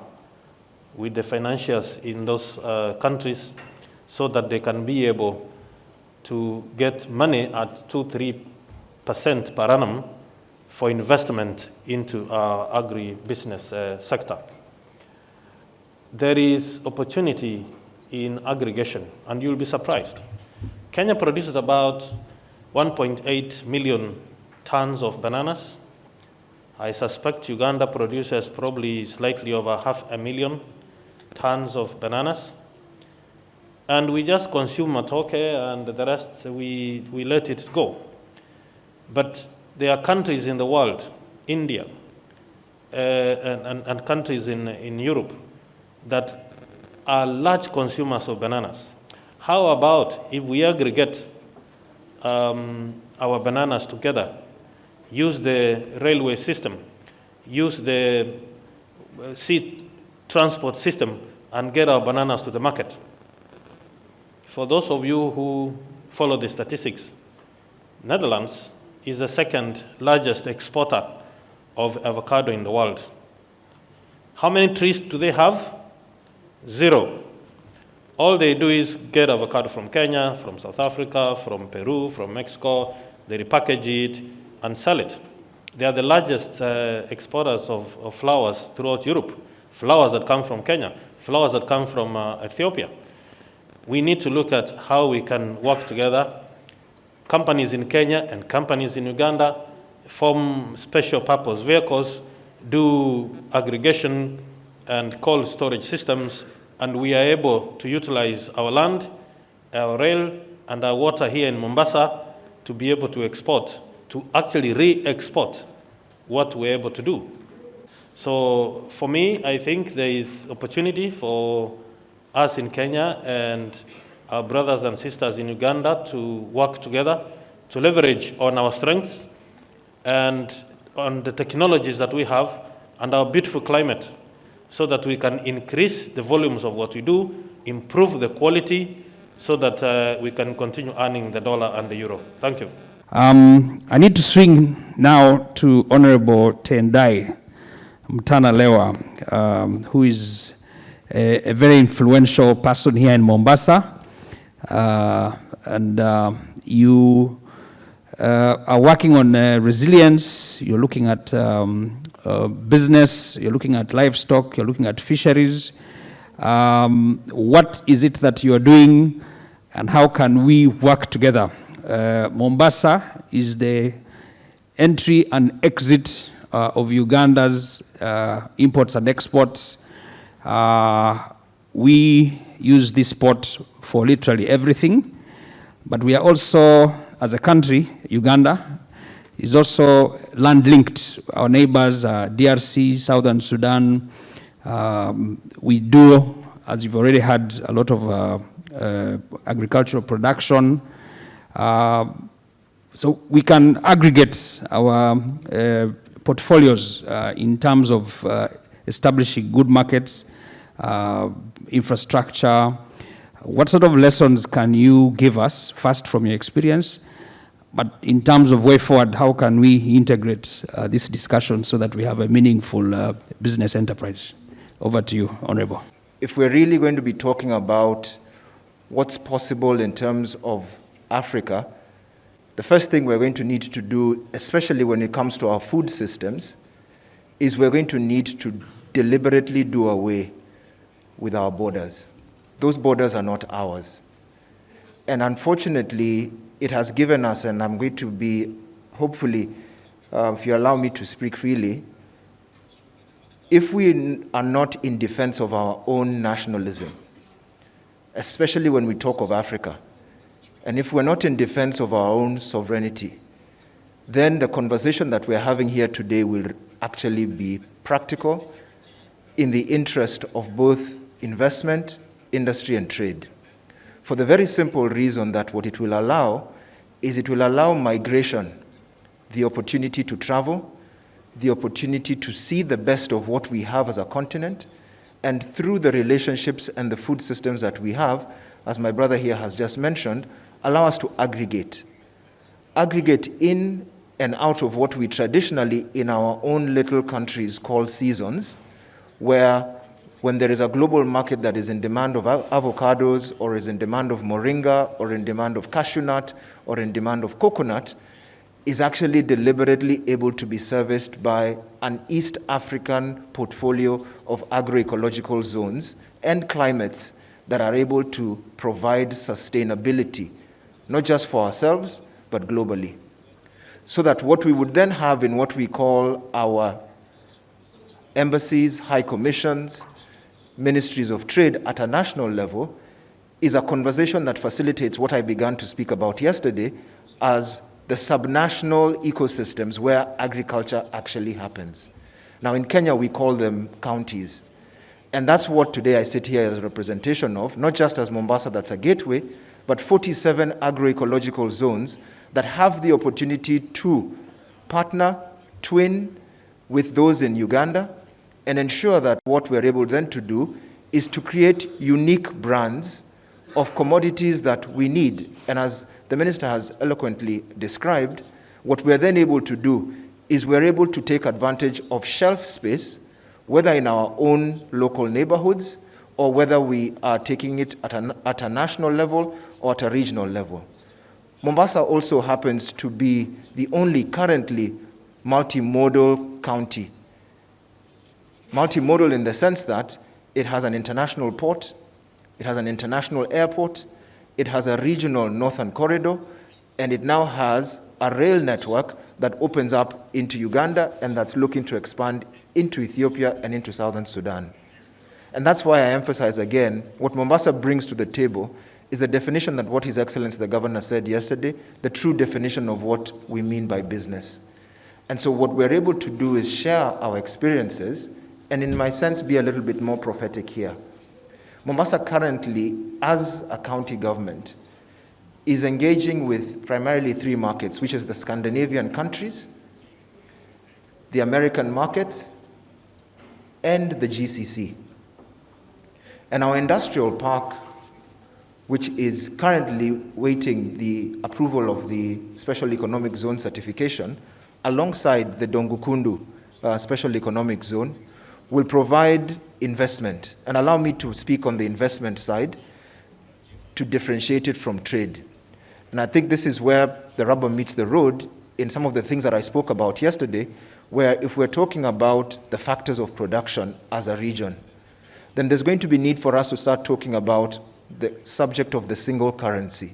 with the financiers in those countries so that they can be able to get money at 2-3% per annum for investment into our agri-business sector. There is opportunity in aggregation, and you'll be surprised. Kenya produces about 1.8 million tons of bananas. I suspect Uganda produces probably slightly over 500,000 tons of bananas. And we just consume matoke, and the rest we let it go. But there are countries in the world, India, and countries in Europe, that are large consumers of bananas. How about if we aggregate our bananas together, use the railway system, use the sea transport system, and get our bananas to the market? For those of you who follow the statistics, Netherlands is the second largest exporter of avocado in the world. How many trees do they have? 0. All they do is get avocado from Kenya, from South Africa, from Peru, from Mexico. They repackage it and sell it. They are the largest exporters of flowers throughout Europe. Flowers that come from Kenya, flowers that come from Ethiopia. We need to look at how we can work together. Companies in Kenya and companies in Uganda form special purpose vehicles, do aggregation and cold storage systems, and we are able to utilize our land, our rail, and our water here in Mombasa to be able to export, to actually re-export what we're able to do. So for me, I think there is opportunity for us in Kenya and our brothers and sisters in Uganda to work together, to leverage on our strengths and on the technologies that we have and our beautiful climate, so that we can increase the volumes of what we do, improve the quality, so that we can continue earning the dollar and the euro. Thank you. I need to swing now to Honorable Tendai Mtana Lewa, who is a very influential person here in Mombasa. You are working on resilience. You're looking at business, you're looking at livestock, you're looking at fisheries. What is it that you're doing, and how can we work together? Mombasa is the entry and exit of Uganda's imports and exports. We use this port for literally everything, but we are also, as a country, Uganda, is also land-linked. Our neighbors, DRC, Southern Sudan, we do, as you've already had, a lot of agricultural production. So we can aggregate our portfolios in terms of establishing good markets, infrastructure. What sort of lessons can you give us, first from your experience, but in terms of way forward, how can we integrate this discussion so that we have a meaningful business enterprise? Over to you, Honorable. If we're really going to be talking about what's possible in terms of Africa, the first thing we're going to need to do, especially when it comes to our food systems, is we're going to need to deliberately do away with our borders. Those borders are not ours. And unfortunately, it has given us, and I'm going to be, hopefully, if you allow me to speak freely, if we are not in defense of our own nationalism, especially when we talk of Africa, and if we're not in defense of our own sovereignty, then the conversation that we're having here today will actually be practical in the interest of both investment, industry, and trade. For the very simple reason that what it will allow is it will allow migration, the opportunity to travel, the opportunity to see the best of what we have as a continent, and through the relationships and the food systems that we have, as my brother here has just mentioned, allow us to aggregate in and out of what we traditionally in our own little countries call seasons, where when there is a global market that is in demand of avocados, or is in demand of moringa, or in demand of cashew nut, or in demand of coconut, is actually deliberately able to be serviced by an East African portfolio of agroecological zones and climates that are able to provide sustainability, not just for ourselves, but globally. So that what we would then have in what we call our embassies, high commissions, ministries of trade at a national level is a conversation that facilitates what I began to speak about yesterday as the subnational ecosystems where agriculture actually happens. Now in Kenya, we call them counties. And that's what today I sit here as a representation of, not just as Mombasa, that's a gateway, but 47 agroecological zones that have the opportunity to partner, twin with those in Uganda, and ensure that what we're able then to do is to create unique brands of commodities that we need. And as the minister has eloquently described, what we're then able to do is we're able to take advantage of shelf space, whether in our own local neighborhoods or whether we are taking it at a national level or at a regional level. Mombasa also happens to be the only currently multimodal county. Multimodal in the sense that it has an international port, it has an international airport, it has a regional northern corridor, and it now has a rail network that opens up into Uganda and that's looking to expand into Ethiopia and into Southern Sudan. And that's why I emphasize again, what Mombasa brings to the table is a definition that what His Excellency the Governor said yesterday, the true definition of what we mean by business. And so what we're able to do is share our experiences and in my sense be a little bit more prophetic here. Mombasa currently, as a county government, is engaging with primarily 3 markets, which is the Scandinavian countries, the American markets, and the GCC. And our industrial park, which is currently waiting the approval of the Special Economic Zone certification, alongside the Dongukundu Special Economic Zone, will provide investment. And allow me to speak on the investment side to differentiate it from trade. And I think this is where the rubber meets the road in some of the things that I spoke about yesterday, where if we're talking about the factors of production as a region, then there's going to be need for us to start talking about the subject of the single currency.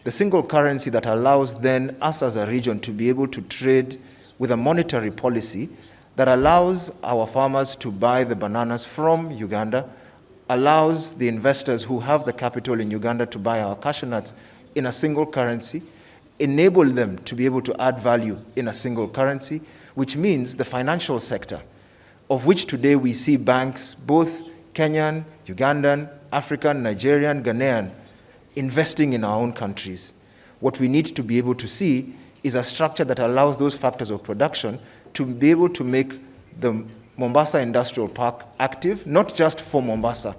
The single currency that allows then us as a region to be able to trade with a monetary policy that allows our farmers to buy the bananas from Uganda, allows the investors who have the capital in Uganda to buy our cashew nuts in a single currency, enable them to be able to add value in a single currency, which means the financial sector, of which today we see banks, both Kenyan, Ugandan, African, Nigerian, Ghanaian, investing in our own countries. What we need to be able to see is a structure that allows those factors of production to be able to make the Mombasa Industrial Park active, not just for Mombasa.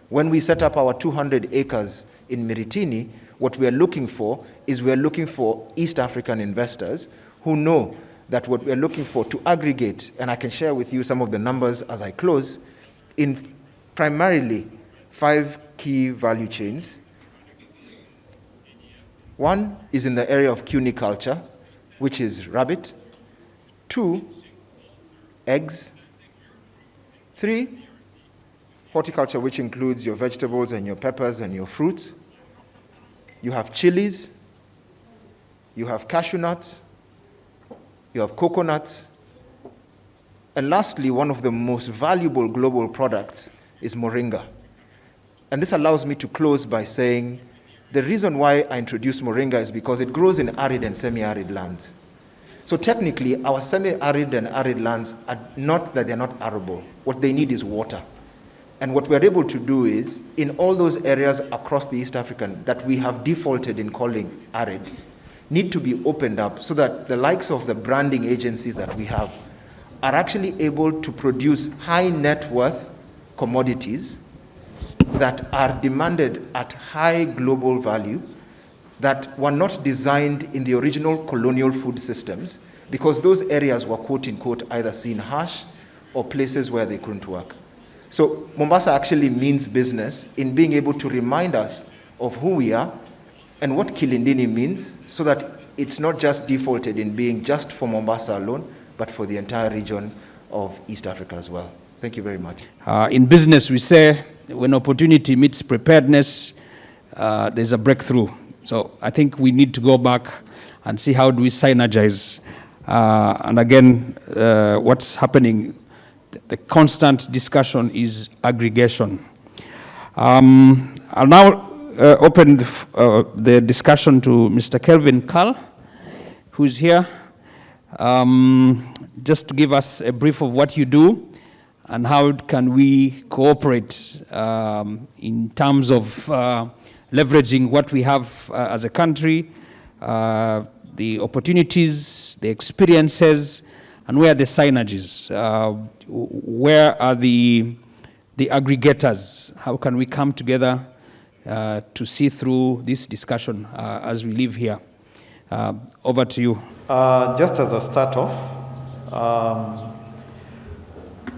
When we set up our 200 acres in Miritini, what we are looking for is we are looking for East African investors who know that what we are looking for to aggregate, and I can share with you some of the numbers as I close, in primarily 5 key value chains. One is in the area of cuniculture, which is rabbit. 2, eggs. 3, horticulture, which includes your vegetables and your peppers and your fruits. You have chilies, you have cashew nuts, you have coconuts, and lastly, one of the most valuable global products is moringa. And this allows me to close by saying the reason why I introduced moringa is because it grows in arid and semi-arid lands. So technically, our semi-arid and arid lands are not that they're not arable. What they need is water. And what we're able to do is, in all those areas across the East African that we have defaulted in calling arid, need to be opened up so that the likes of the branding agencies that we have are actually able to produce high net worth commodities that are demanded at high global value, that were not designed in the original colonial food systems, because those areas were, quote unquote, either seen harsh or places where they couldn't work. So Mombasa actually means business in being able to remind us of who we are and what Kilindini means, so that it's not just defaulted in being just for Mombasa alone, but for the entire region of East Africa as well. Thank you very much. In business, we say when opportunity meets preparedness, there's a breakthrough. So I think we need to go back and see how do we synergize. And again, what's happening, the constant discussion is aggregation. I'll now open the discussion to Mr. Kelvin Carl, who's here, just to give us a brief of what you do and how can we cooperate in terms of leveraging what we have as a country, the opportunities, the experiences, and where are the synergies? Where are the aggregators? How can we come together to see through this discussion as we live here? Over to you. Just as a start off,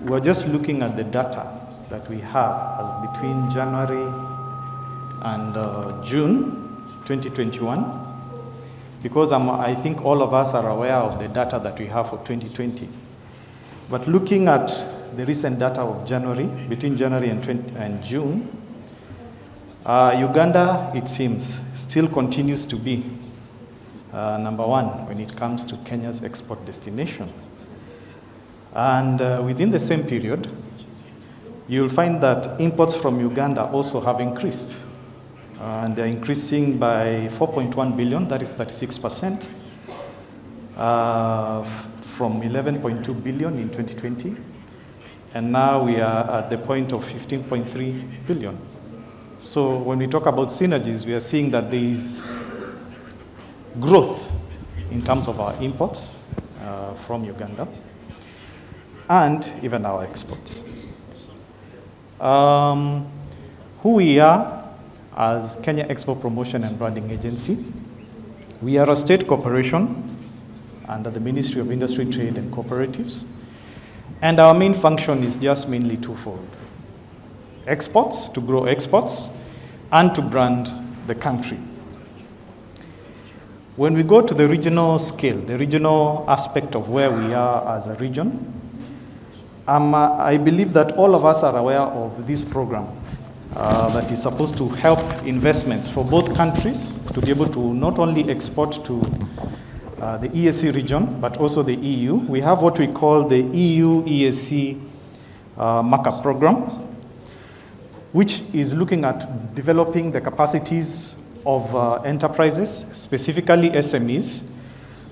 we're just looking at the data that we have as between January and June 2021, because I think all of us are aware of the data that we have for 2020. But looking at the recent data of January, between January and June, Uganda, it seems, still continues to be number one when it comes to Kenya's export destination. And within the same period, you'll find that imports from Uganda also have increased. And they're increasing by 4.1 billion, that is 36%, from 11.2 billion in 2020. And now we are at the point of 15.3 billion. So when we talk about synergies, we are seeing that there is growth in terms of our imports from Uganda and even our exports. Who we are as Kenya Export Promotion and Branding Agency, we are a state corporation under the Ministry of Industry, Trade and Cooperatives. And our main function is just mainly twofold: exports, to grow exports, and to brand the country. When we go to the regional scale, the regional aspect of where we are as a region, I believe that all of us are aware of this program that is supposed to help investments for both countries to be able to not only export to the EAC region, but also the EU. We have what we call the EU EAC markup program, which is looking at developing the capacities of enterprises, specifically SMEs,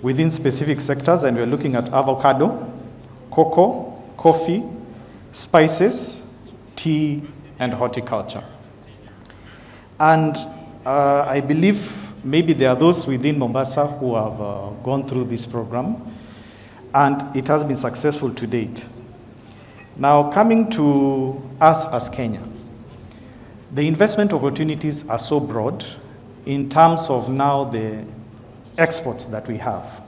within specific sectors, and we're looking at avocado, cocoa, coffee, spices, tea, and horticulture. And I believe maybe there are those within Mombasa who have gone through this program, and it has been successful to date. Now, coming to us as Kenya, the investment opportunities are so broad in terms of now the exports that we have.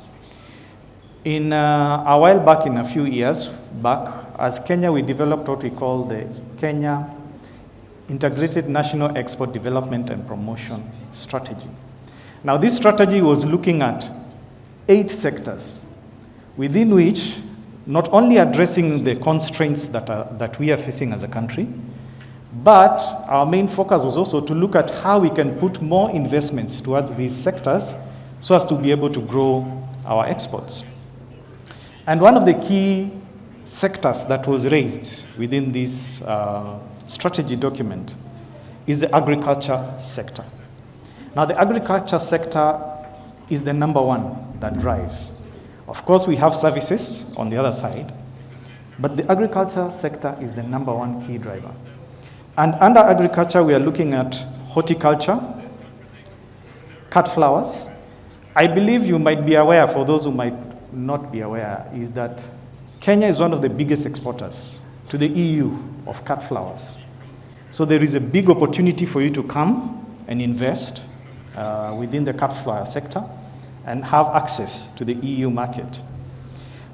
In a while back, in a few years back, as Kenya, we developed what we call the Kenya Integrated National Export Development and Promotion Strategy. Now, this strategy was looking at 8 sectors, within which not only addressing the constraints that we are facing as a country, but our main focus was also to look at how we can put more investments towards these sectors so as to be able to grow our exports. And one of the key sectors that was raised within this strategy document is the agriculture sector. Now, the agriculture sector is the number one that drives. Of course, we have services on the other side, but the agriculture sector is the number one key driver. And under agriculture, we are looking at horticulture, cut flowers. I believe you might be aware, for those who might not be aware, is that Kenya is one of the biggest exporters to the EU of cut flowers. So there is a big opportunity for you to come and invest within the cut flower sector and have access to the EU market.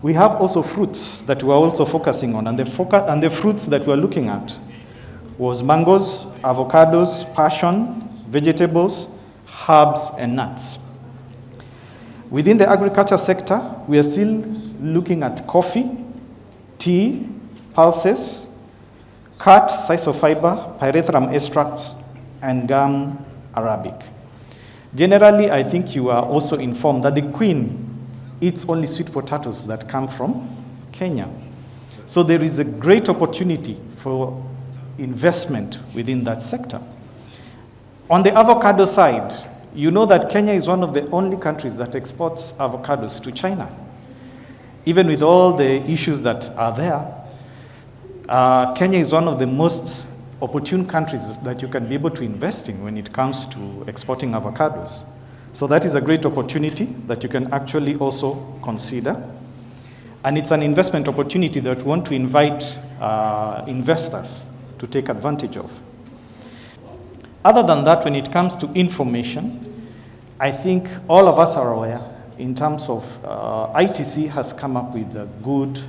We have also fruits that we are also focusing on, and the fruits that we are looking at was mangoes, avocados, passion, vegetables, herbs, and nuts. Within the agriculture sector, we are still looking at coffee, tea, pulses, cut, sisal pyrethrum extracts, and gum arabic. Generally, I think you are also informed that the Queen eats only sweet potatoes that come from Kenya. So there is a great opportunity for investment within that sector. On the avocado side, you know that Kenya is one of the only countries that exports avocados to China. Even with all the issues that are there, Kenya is one of the most opportune countries that you can be able to invest in when it comes to exporting avocados. So that is a great opportunity that you can actually also consider. And it's an investment opportunity that we want to invite investors to take advantage of. Other than that, when it comes to information, I think all of us are aware in terms of ITC has come up with good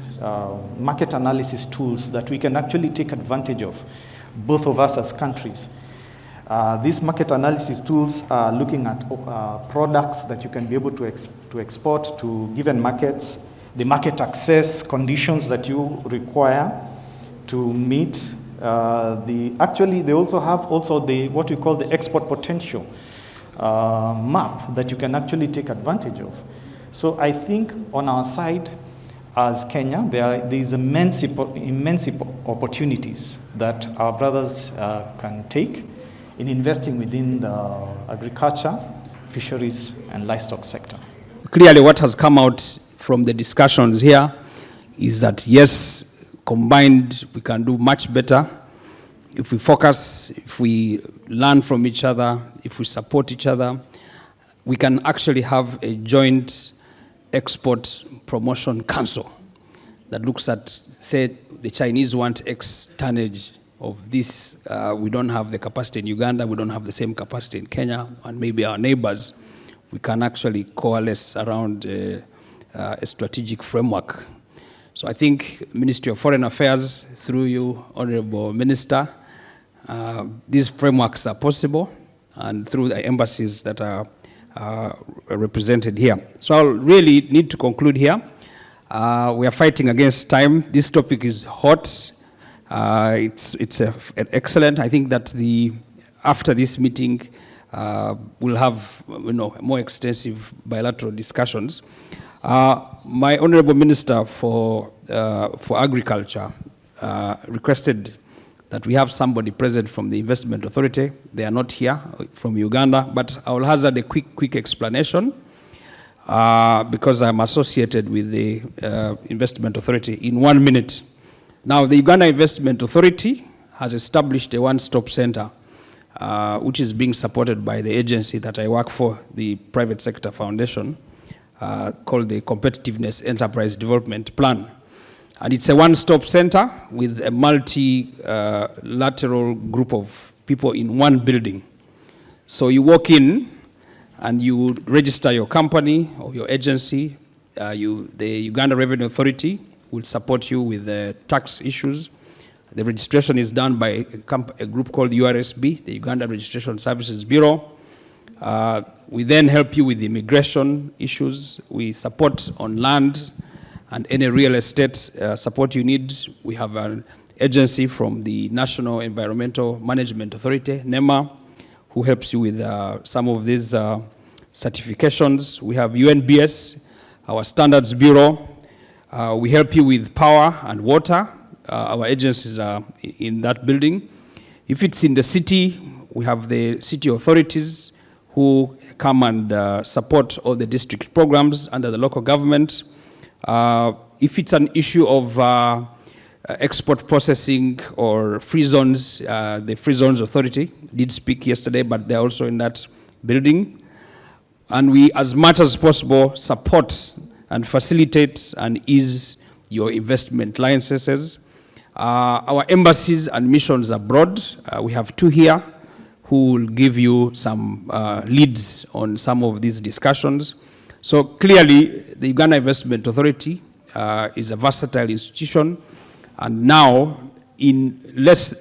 market analysis tools that we can actually take advantage of, both of us as countries. These market analysis tools are looking at products that you can be able to export to given markets, the market access conditions that you require to meet. Actually, they also have what we call the export potential map that you can actually take advantage of. So I think on our side, as Kenya, there is immense opportunities that our brothers can take in investing within the agriculture, fisheries, and livestock sector. Clearly, what has come out from the discussions here is that, yes, combined, we can do much better if we focus, if we learn from each other, if we support each other. We can actually have a joint export promotion council that looks at, say, the Chinese want X tonnage of this. We don't have the capacity in Uganda, we don't have the same capacity in Kenya, and maybe our neighbors. We can actually coalesce around a strategic framework. So I think Ministry of Foreign Affairs, through you, Honorable Minister, these frameworks are possible, and through the embassies that are represented here. So I'll really need to conclude here. We are fighting against time. This topic is hot. It's excellent. I think that after this meeting, we'll have more extensive bilateral discussions. My Honorable Minister for Agriculture requested that we have somebody present from the Investment Authority. They are not here, from Uganda, but I will hazard a quick explanation because I'm associated with the Investment Authority in 1 minute. Now, the Uganda Investment Authority has established a one-stop center which is being supported by the agency that I work for, the Private Sector Foundation, called the Competitiveness Enterprise Development Plan. And it's a one-stop center with a multilateral group of people in one building. So you walk in and you register your company or your agency. The Uganda Revenue Authority will support you with the tax issues. The registration is done by a group called URSB, the Uganda Registration Services Bureau. We then help you with immigration issues. We support on land and any real estate support you need. We have an agency from the National Environmental Management Authority, NEMA, who helps you with some of these certifications. We have UNBS, our standards bureau. We help you with power and water. Our agencies are in that building. If it's in the city, we have the city authorities who come and support all the district programs under the local government. If it's an issue of export processing or free zones, the Free Zones Authority did speak yesterday, but they're also in that building. And we, as much as possible, support and facilitate and ease your investment licenses. Our embassies and missions abroad, we have 2 here who will give you some leads on some of these discussions. So clearly, the Uganda Investment Authority is a versatile institution, and now in less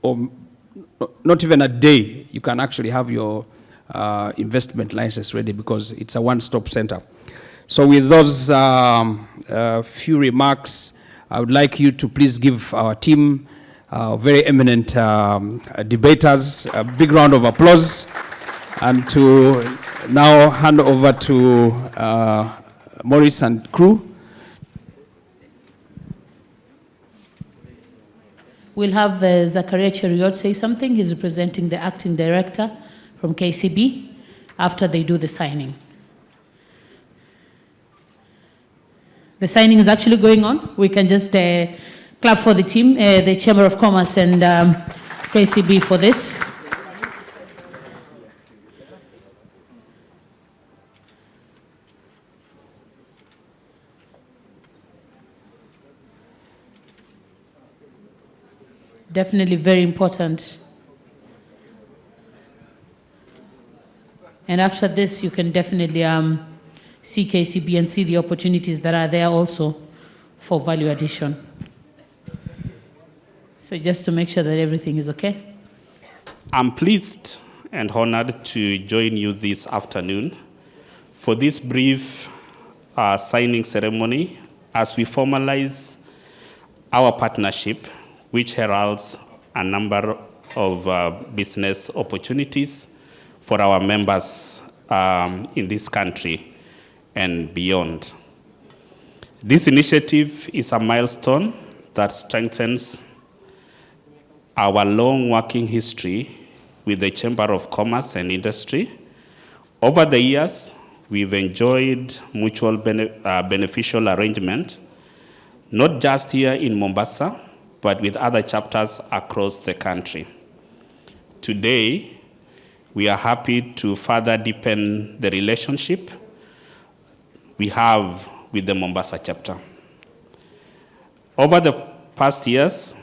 or not even a day, you can actually have your investment license ready because it's a one-stop center. So with those few remarks, I would like you to please give our team, very eminent debaters, a big round of applause, and to now hand over to Maurice and crew. We'll have Zakaria Cheriot say something. He's representing the acting director from KCB after they do the signing. The signing is actually going on. We can just clap for the team, the Chamber of Commerce and KCB for this. Definitely very important. And after this, you can definitely see KCB and see the opportunities that are there also for value addition. So just to make sure that everything is okay. I'm pleased and honored to join you this afternoon for this brief signing ceremony as we formalize our partnership, which heralds a number of business opportunities for our members in this country and beyond. This initiative is a milestone that strengthens our long working history with the Chamber of Commerce and Industry. Over the years, we've enjoyed mutual beneficial arrangement, not just here in Mombasa, but with other chapters across the country. Today, we are happy to further deepen the relationship we have with the Mombasa chapter. Over the past years,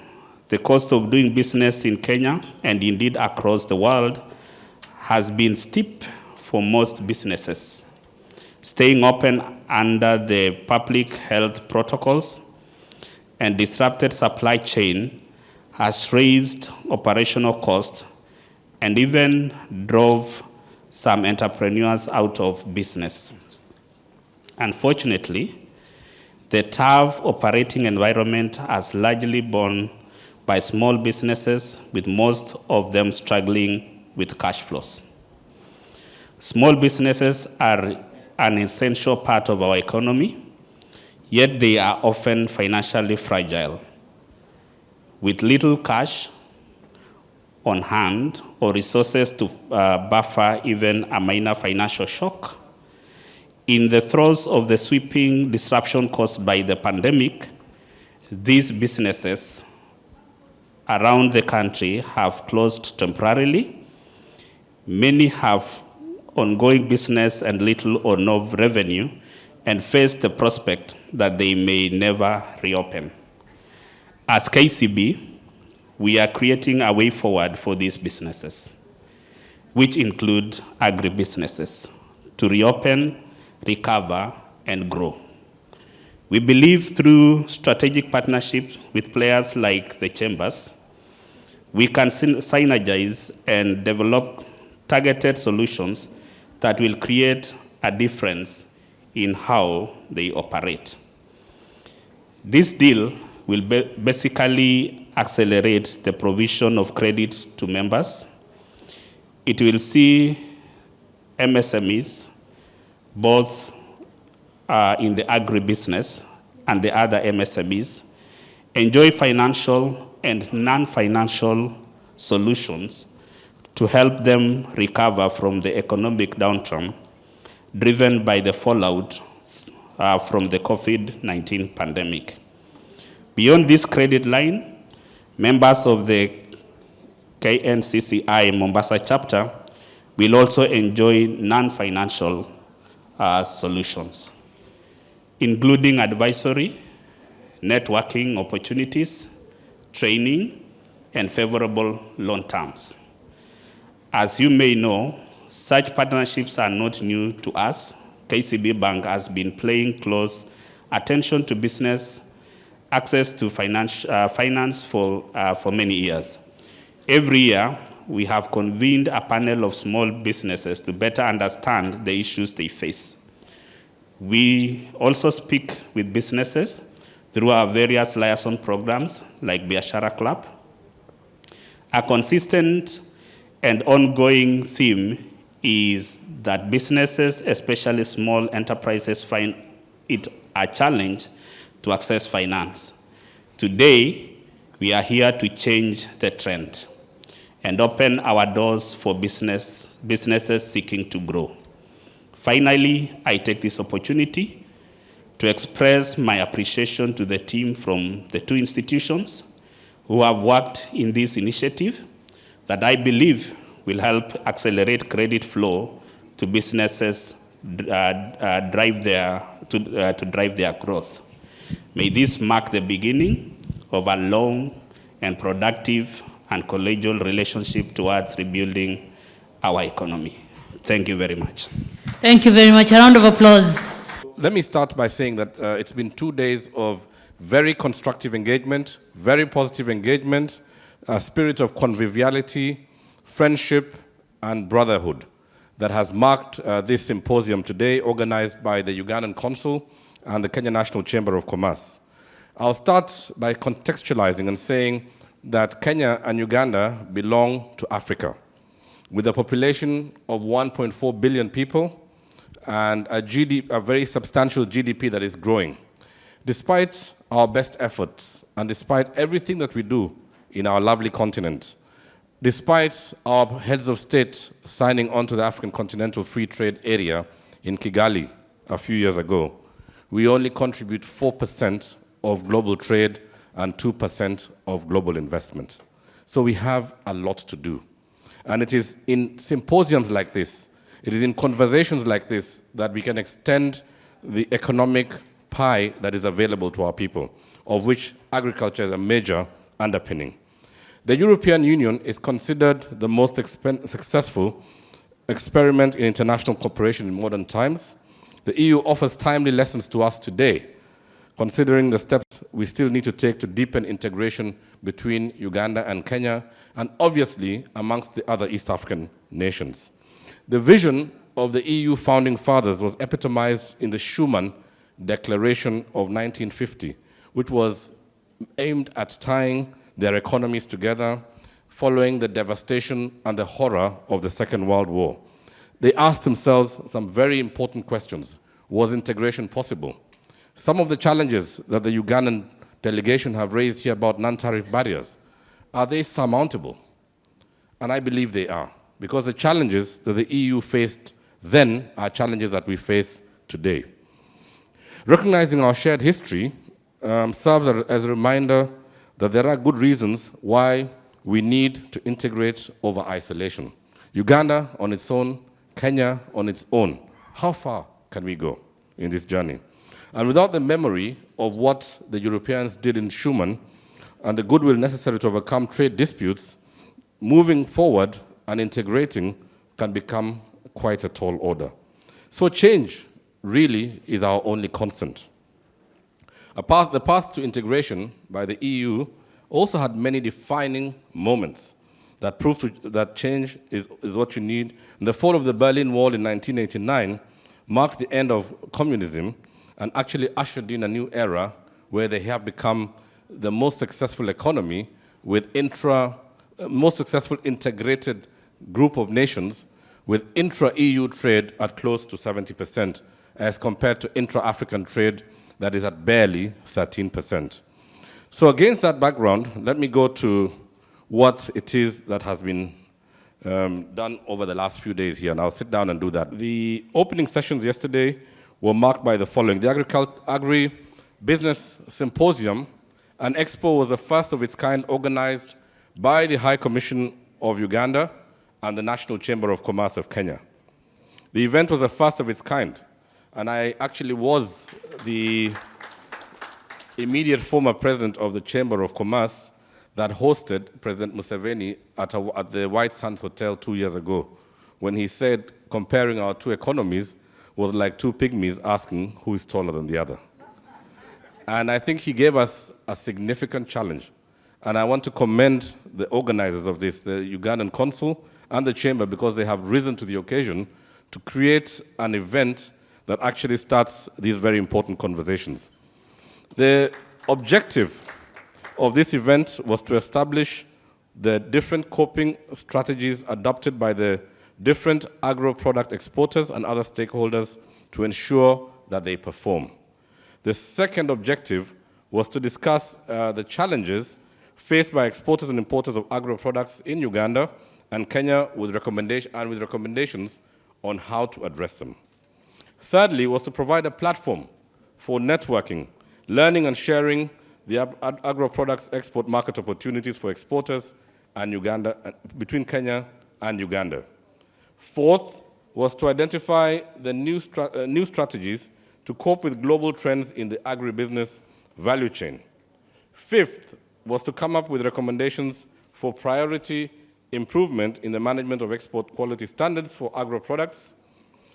the cost of doing business in Kenya, and indeed across the world, has been steep for most businesses. Staying open under the public health protocols and disrupted supply chain has raised operational costs and even drove some entrepreneurs out of business. Unfortunately, the tough operating environment has largely borne by small businesses, with most of them struggling with cash flows. Small businesses are an essential part of our economy, yet they are often financially fragile. With little cash on hand or resources to buffer even a minor financial shock, in the throes of the sweeping disruption caused by the pandemic, these businesses around the country have closed temporarily. Many have ongoing business and little or no revenue and face the prospect that they may never reopen. As KCB, we are creating a way forward for these businesses, which include agribusinesses, to reopen, recover, and grow. We believe through strategic partnerships with players like the chambers, we can synergize and develop targeted solutions that will create a difference in how they operate. This deal will basically accelerate the provision of credit to members. It will see MSMEs both in the agribusiness and the other MSMEs, enjoy financial and non-financial solutions to help them recover from the economic downturn driven by the fallout from the COVID-19 pandemic. Beyond this credit line, members of the KNCCI Mombasa chapter will also enjoy non-financial solutions, including advisory, networking opportunities, training, and favorable loan terms. As you may know, such partnerships are not new to us. KCB Bank has been paying close attention to business access to finance for many years. Every year, we have convened a panel of small businesses to better understand the issues they face. We also speak with businesses through our various liaison programs like Biashara Club. A consistent and ongoing theme is that businesses, especially small enterprises, find it a challenge to access finance. Today, we are here to change the trend and open our doors for businesses seeking to grow. Finally, I take this opportunity to express my appreciation to the team from the two institutions who have worked in this initiative that I believe will help accelerate credit flow to businesses to drive their growth. May this mark the beginning of a long and productive and collegial relationship towards rebuilding our economy. Thank you very much. Thank you very much. A round of applause. Let me start by saying that it's been 2 days of very constructive engagement, very positive engagement, a spirit of conviviality, friendship, and brotherhood that has marked this symposium today, organized by the Ugandan Consul and the Kenya National Chamber of Commerce. I'll start by contextualizing and saying that Kenya and Uganda belong to Africa, with a population of 1.4 billion people and a very substantial GDP that is growing. Despite our best efforts and despite everything that we do in our lovely continent, despite our heads of state signing on to the African Continental Free Trade Area in Kigali a few years ago, we only contribute 4% of global trade and 2% of global investment. So we have a lot to do. And it is in symposiums like this, it is in conversations like this that we can extend the economic pie that is available to our people, of which agriculture is a major underpinning. The European Union is considered the most successful experiment in international cooperation in modern times. The EU offers timely lessons to us today, considering the steps we still need to take to deepen integration between Uganda and Kenya, and obviously amongst the other East African nations. The vision of the EU founding fathers was epitomized in the Schuman Declaration of 1950, which was aimed at tying their economies together following the devastation and the horror of the Second World War. They asked themselves some very important questions. Was integration possible? Some of the challenges that the Ugandan delegation have raised here about non-tariff barriers, are they surmountable? And I believe they are, because the challenges that the EU faced then are challenges that we face today. Recognizing our shared history serves as a reminder that there are good reasons why we need to integrate over isolation. Uganda on its own, Kenya on its own. How far can we go in this journey? And without the memory of what the Europeans did in Schuman and the goodwill necessary to overcome trade disputes, moving forward and integrating can become quite a tall order. So change really is our only constant. The path to integration by the EU also had many defining moments that proved that change is what you need. And the fall of the Berlin Wall in 1989 marked the end of communism and actually ushered in a new era where they have become the most successful economy with most successful integrated group of nations with intra-EU trade at close to 70%, as compared to intra-African trade that is at barely 13%. So against that background, let me go to what it is that has been done over the last few days here, and I'll sit down and do that. The opening sessions yesterday were marked by the following. The AGRI Business Symposium, an expo, was the first of its kind organized by the High Commission of Uganda and the National Chamber of Commerce of Kenya. The event was the first of its kind, and I actually was the immediate former president of the Chamber of Commerce that hosted President Museveni at the White Sands Hotel 2 years ago, when he said comparing our two economies was like two pygmies asking who is taller than the other. And I think he gave us a significant challenge. And I want to commend the organizers of this, the Ugandan Consul and the Chamber, because they have risen to the occasion to create an event that actually starts these very important conversations. The objective of this event was to establish the different coping strategies adopted by the different agro-product exporters and other stakeholders to ensure that they perform. The second objective was to discuss the challenges faced by exporters and importers of agro-products in Uganda and Kenya with recommendations on how to address them. Thirdly, was to provide a platform for networking, learning and sharing the agro-products export market opportunities for exporters and Uganda, between Kenya and Uganda. Fourth was to identify the new strategies to cope with global trends in the agribusiness value chain. Fifth was to come up with recommendations for priority improvement in the management of export quality standards for agro-products,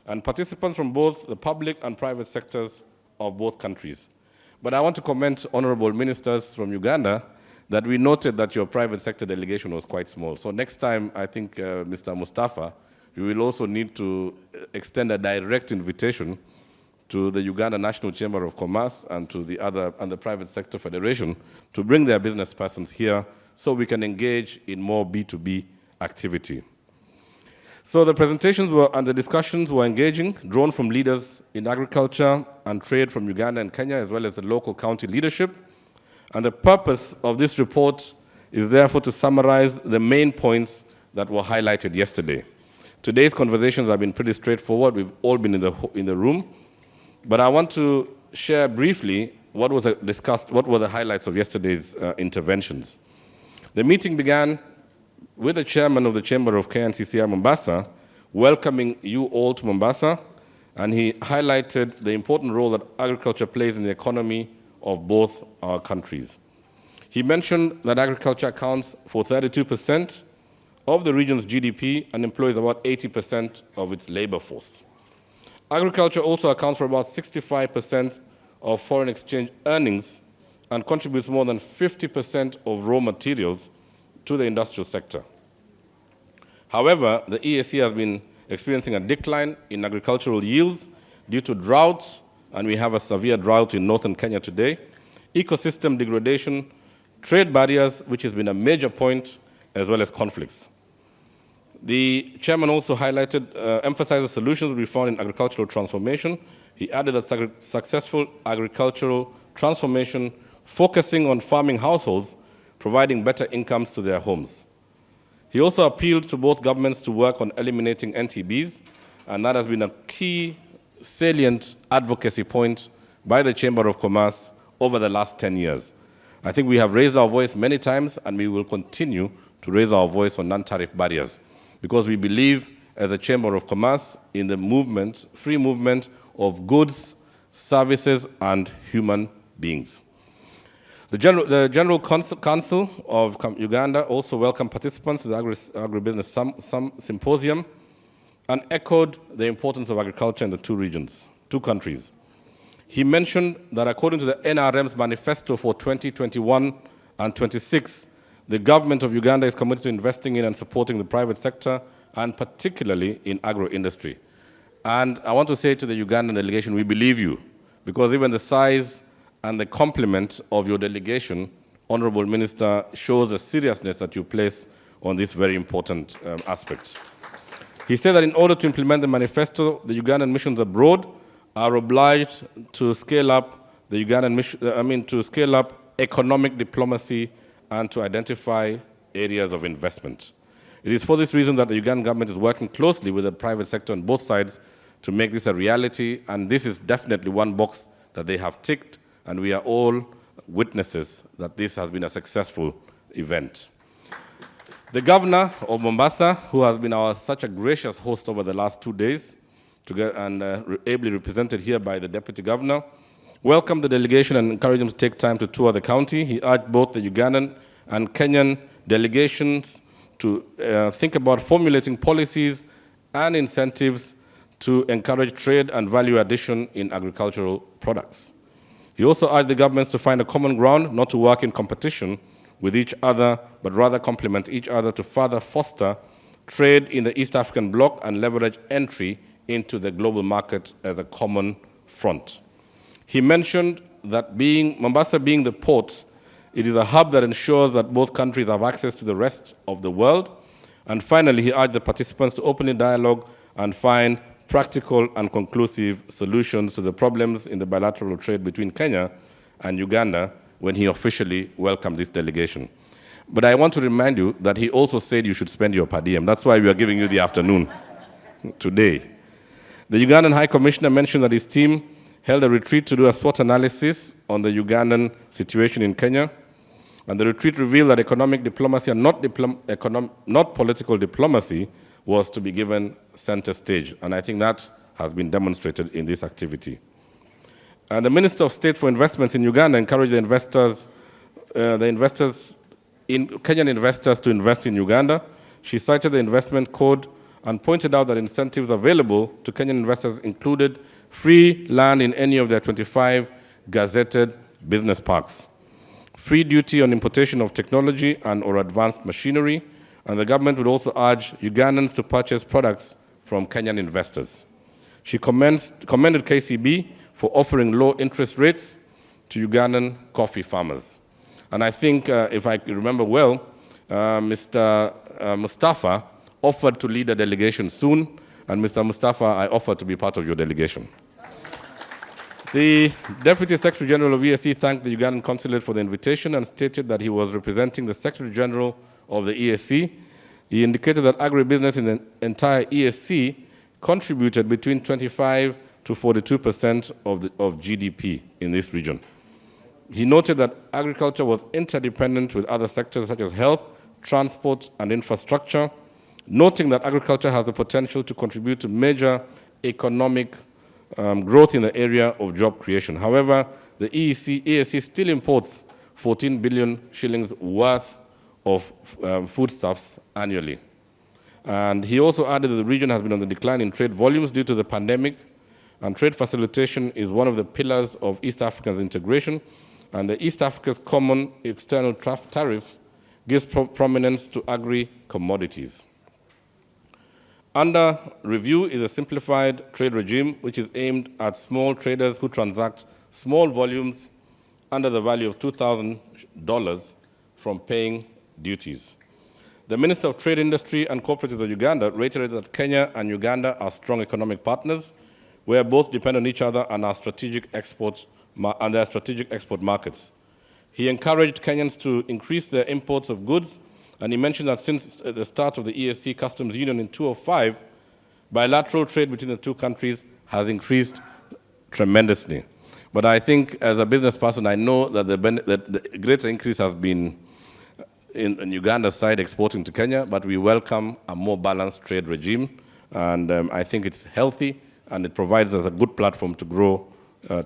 and participants from both the public and private sectors of both countries. But I want to comment, honorable ministers from Uganda, that we noted that your private sector delegation was quite small. So next time, I think, Mr. Mustafa, you will also need to extend a direct invitation to the Uganda National Chamber of Commerce and to the Private Sector Federation to bring their business persons here so we can engage in more B2B activity. So the presentations and the discussions were engaging, drawn from leaders in agriculture and trade from Uganda and Kenya, as well as the local county leadership. And the purpose of this report is therefore to summarize the main points that were highlighted yesterday. Today's conversations have been pretty straightforward. We've all been in the room. But I want to share briefly what was discussed, what were the highlights of yesterday's interventions. The meeting began with the chairman of the Chamber of KNCCI Mombasa, welcoming you all to Mombasa, and he highlighted the important role that agriculture plays in the economy of both our countries. He mentioned that agriculture accounts for 32% of the region's GDP and employs about 80% of its labor force. Agriculture also accounts for about 65% of foreign exchange earnings and contributes more than 50% of raw materials to the industrial sector. However, the EAC has been experiencing a decline in agricultural yields due to droughts, and we have a severe drought in northern Kenya today, ecosystem degradation, trade barriers, which has been a major point, as well as conflicts. The chairman also emphasized solutions we found in agricultural transformation. He added that successful agricultural transformation focusing on farming households, providing better incomes to their homes. He also appealed to both governments to work on eliminating NTBs, and that has been a key salient advocacy point by the Chamber of Commerce over the last 10 years. I think we have raised our voice many times, and we will continue to raise our voice on non-tariff barriers, because we believe as a Chamber of Commerce in the movement, free movement of goods, services, and human beings. The General Council of Uganda also welcomed participants to the Agribusiness Symposium and echoed the importance of agriculture in the two countries. He mentioned that according to the NRM's manifesto for 2021 and 26, the government of Uganda is committed to investing in and supporting the private sector, and particularly in agro-industry. And I want to say to the Ugandan delegation, we believe you, because even the size and the complement of your delegation, Honorable Minister, shows the seriousness that you place on this very important aspect. He said that in order to implement the manifesto, the Ugandan missions abroad are obliged to scale up the Ugandan mission, to scale up economic diplomacy and to identify areas of investment. It is for this reason that the Ugandan government is working closely with the private sector on both sides to make this a reality, and this is definitely one box that they have ticked, and we are all witnesses that this has been a successful event. The governor of Mombasa, who has been such a gracious host over the last 2 days, ably represented here by the deputy governor, welcomed the delegation and encouraged them to take time to tour the county. He urged both the Ugandan and Kenyan delegations to think about formulating policies and incentives to encourage trade and value addition in agricultural products. He also urged the governments to find a common ground, not to work in competition with each other, but rather complement each other to further foster trade in the East African bloc and leverage entry into the global market as a common front. He mentioned that Mombasa being the port, it is a hub that ensures that both countries have access to the rest of the world. And finally, he urged the participants to openly dialogue and find practical and conclusive solutions to the problems in the bilateral trade between Kenya and Uganda when he officially welcomed this delegation. But I want to remind you that he also said you should spend your per diem. That's why we are giving you the afternoon today. The Ugandan High Commissioner mentioned that his team held a retreat to do a SWOT analysis on the Ugandan situation in Kenya. And the retreat revealed that economic diplomacy and not political diplomacy was to be given center stage. And I think that has been demonstrated in this activity. And the Minister of State for Investments in Uganda encouraged Kenyan investors to invest in Uganda. She cited the investment code and pointed out that incentives available to Kenyan investors included free land in any of their 25 gazetted business parks, free duty on importation of technology and/or advanced machinery, and the government would also urge Ugandans to purchase products from Kenyan investors. She commended KCB for offering low interest rates to Ugandan coffee farmers. And I think, if I remember well, Mr. Mustafa offered to lead a delegation soon, and Mr. Mustafa, I offered to be part of your delegation. The Deputy Secretary General of EAC thanked the Ugandan consulate for the invitation and stated that he was representing the Secretary General of the EAC. He indicated that agribusiness in the entire EAC contributed between 25 to 42% of GDP in this region. He noted that agriculture was interdependent with other sectors such as health, transport, and infrastructure, noting that agriculture has the potential to contribute to major economic growth in the area of job creation. However, the EAC still imports 14 billion shillings worth of foodstuffs annually. And he also added that the region has been on the decline in trade volumes due to the pandemic, and trade facilitation is one of the pillars of East Africa's integration, and the East Africa's common external tariff gives prominence to agri-commodities. Under review is a simplified trade regime which is aimed at small traders who transact small volumes under the value of $2,000 from paying duties. The Minister of Trade, Industry and Cooperatives of Uganda reiterated that Kenya and Uganda are strong economic partners, where both depend on each other and their strategic export markets. He encouraged Kenyans to increase their imports of goods, and he mentioned that since the start of the EAC Customs Union in 2005, bilateral trade between the two countries has increased tremendously. But I think as a business person, I know that the greater increase has been in Uganda's side exporting to Kenya, but we welcome a more balanced trade regime, and I think it's healthy, and it provides us a good platform to grow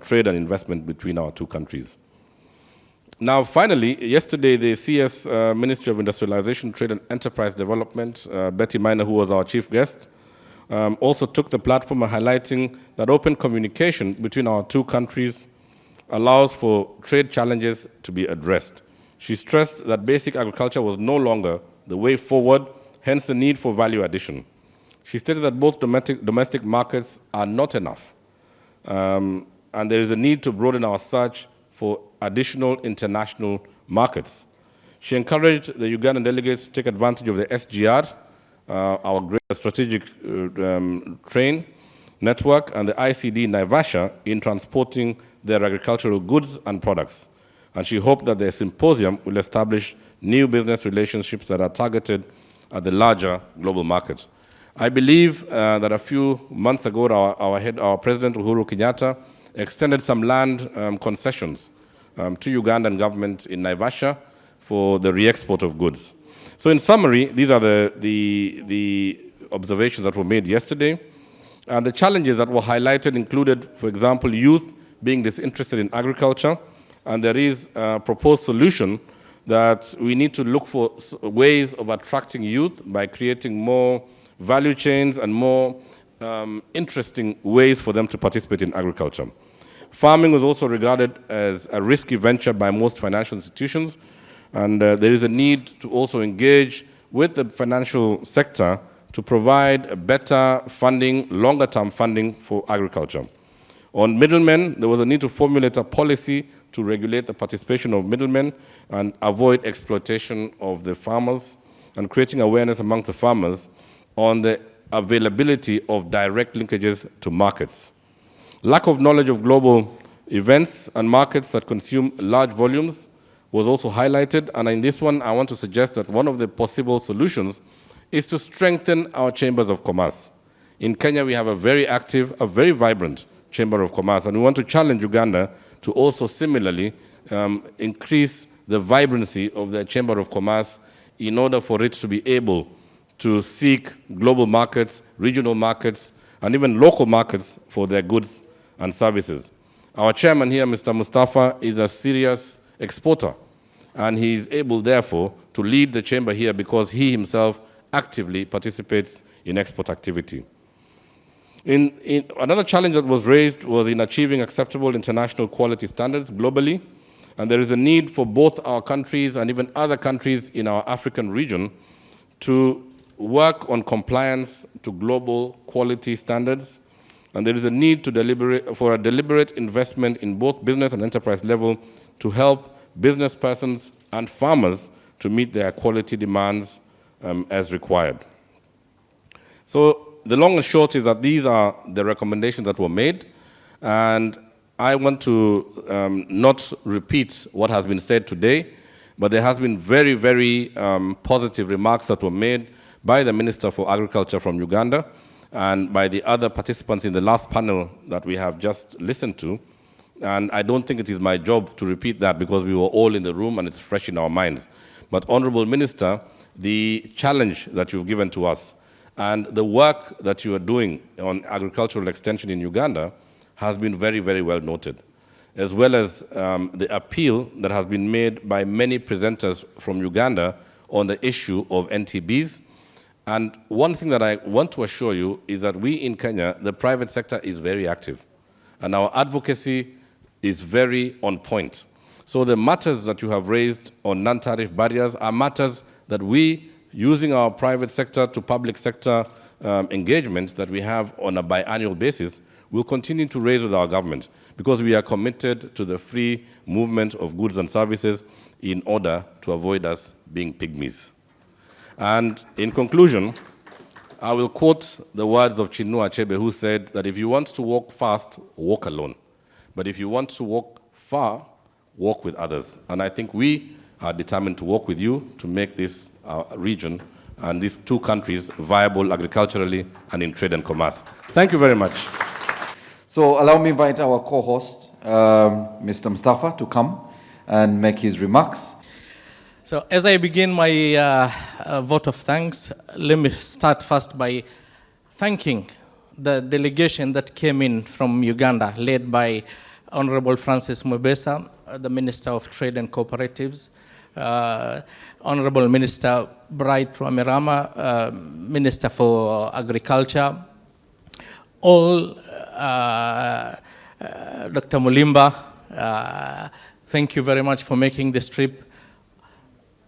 trade and investment between our two countries. Now, finally, yesterday, the CS Ministry of Industrialization, Trade and Enterprise Development, Betty Minor, who was our chief guest, also took the platform of highlighting that open communication between our two countries allows for trade challenges to be addressed. She stressed that basic agriculture was no longer the way forward, hence the need for value addition. She stated that both domestic markets are not enough, and there is a need to broaden our search for additional international markets. She encouraged the Ugandan delegates to take advantage of the SGR our great strategic train network, and the ICD Naivasha in transporting their agricultural goods and products. And she hoped that the symposium will establish new business relationships that are targeted at the larger global market. I believe that a few months ago, our President Uhuru Kenyatta extended some land concessions to Ugandan government in Naivasha for the re-export of goods. So in summary, these are the observations that were made yesterday. And the challenges that were highlighted included, for example, youth being disinterested in agriculture. And there is a proposed solution that we need to look for ways of attracting youth by creating more value chains and more interesting ways for them to participate in agriculture. Farming was also regarded as a risky venture by most financial institutions, and there is a need to also engage with the financial sector to provide better funding, longer-term funding for agriculture. On middlemen, there was a need to formulate a policy to regulate the participation of middlemen and avoid exploitation of the farmers, and creating awareness amongst the farmers on the availability of direct linkages to markets. Lack of knowledge of global events and markets that consume large volumes was also highlighted, and in this one, I want to suggest that one of the possible solutions is to strengthen our chambers of commerce. In Kenya, we have a very active, a very vibrant chamber of commerce, and we want to challenge Uganda to also similarly increase the vibrancy of the chamber of commerce in order for it to be able to seek global markets, regional markets, and even local markets for their goods and services. Our chairman here, Mr. Mustafa, is a serious exporter, and he is able, therefore, to lead the chamber here because he himself actively participates in export activity. Another challenge that was raised was in achieving acceptable international quality standards globally, and there is a need for both our countries and even other countries in our African region to work on compliance to global quality standards, and there is a need for a deliberate investment in both business and enterprise level to help business persons and farmers to meet their quality demands as required. So the long and short is that these are the recommendations that were made, and I want to not repeat what has been said today, but there has been very, very positive remarks that were made by the Minister for Agriculture from Uganda and by the other participants in the last panel that we have just listened to. And I don't think it is my job to repeat that because we were all in the room and it's fresh in our minds. But Honorable Minister, the challenge that you've given to us and the work that you are doing on agricultural extension in Uganda has been very, very well noted, as well as the appeal that has been made by many presenters from Uganda on the issue of NTBs. And one thing that I want to assure you is that we in Kenya, the private sector is very active, and our advocacy is very on point. So the matters that you have raised on non-tariff barriers are matters that we, using our private sector to public sector engagement that we have on a biannual basis, will continue to raise with our government because we are committed to the free movement of goods and services in order to avoid us being pygmies. And in conclusion, I will quote the words of Chinua Achebe, who said that if you want to walk fast, walk alone. But if you want to walk far, walk with others. And I think we are determined to work with you to make this region and these two countries viable agriculturally and in trade and commerce. Thank you very much. So allow me to invite our co-host, Mr. Mustafa, to come and make his remarks. So as I begin my vote of thanks, let me start first by thanking the delegation that came in from Uganda, led by Honorable Francis Mubesa, the Minister of Trade and Cooperatives, Honorable Minister Bright Rwamirama, Minister for Agriculture, all Dr. Mulimba, thank you very much for making this trip.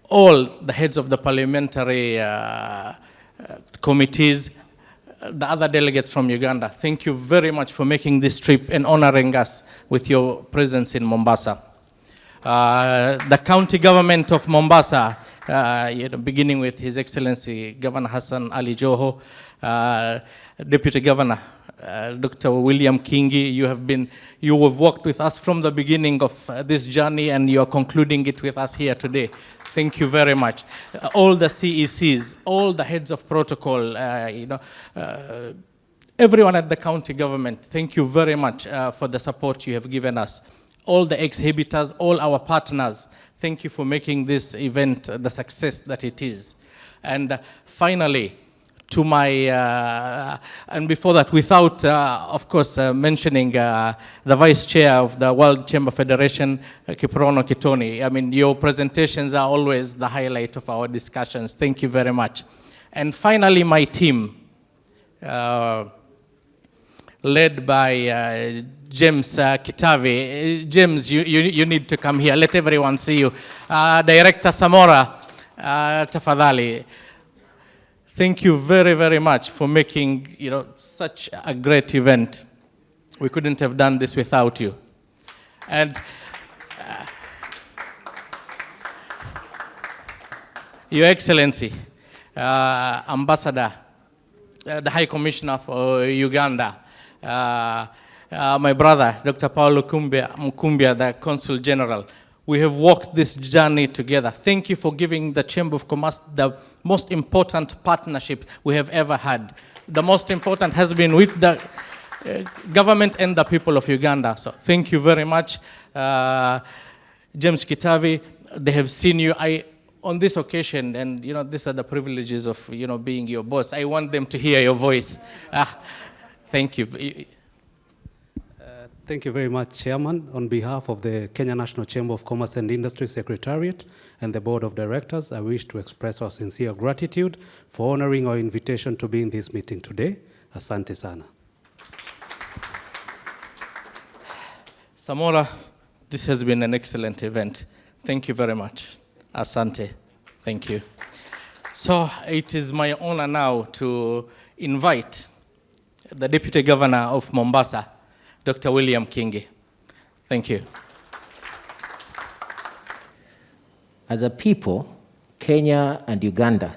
All the heads of the parliamentary committees, the other delegates from Uganda, thank you very much for making this trip and honoring us with your presence in Mombasa. The county government of Mombasa beginning with His Excellency Governor Hassan Ali Joho, Deputy Governor Dr. William Kingi. You have worked with us from the beginning of this journey, and you are concluding it with us here today. Thank you very much. All the CECs, all the heads of protocol, everyone at the county government, thank you very much for the support you have given us. All the exhibitors, all our partners, thank you for making this event the success that it is. And finally, to my, and before that, without, of course, mentioning the Vice Chair of the World Chamber Federation, Kiprono Kitoni. I mean, your presentations are always the highlight of our discussions. Thank you very much. And finally, my team, led by James Kitavi. James, you need to come here. Let everyone see you. Director Samora, tafadhali. Thank you very, very much for making such a great event. We couldn't have done this without you. And Your Excellency, Ambassador, the High Commissioner for Uganda, my brother, Dr. Paulo Mukumbia, the Consul General, we have walked this journey together. Thank you for giving the Chamber of Commerce the most important partnership we have ever had. The most important has been with the government and the people of Uganda. So thank you very much. James Kitavi, they have seen you. On this occasion, and these are the privileges of being your boss, I want them to hear your voice. Thank you. Thank you very much, Chairman. On behalf of the Kenya National Chamber of Commerce and Industry Secretariat and the Board of Directors, I wish to express our sincere gratitude for honoring our invitation to be in this meeting today. Asante sana. Samora, this has been an excellent event. Thank you very much. Asante. Thank you. So it is my honor now to invite the Deputy Governor of Mombasa, Dr. William Kingi. Thank you. As a people, Kenya and Uganda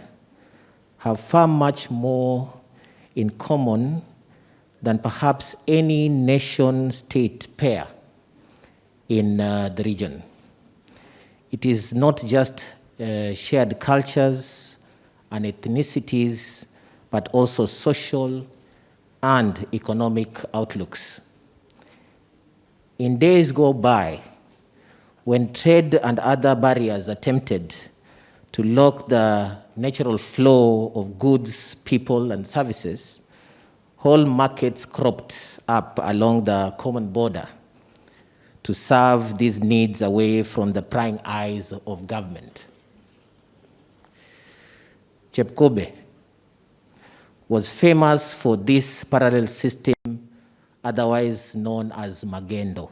have far much more in common than perhaps any nation-state pair in the region. It is not just shared cultures and ethnicities, but also social and economic outlooks. In days go by, when trade and other barriers attempted to lock the natural flow of goods, people, and services, whole markets cropped up along the common border to serve these needs away from the prying eyes of government. Chepkobe was famous for this parallel system, otherwise known as Magendo.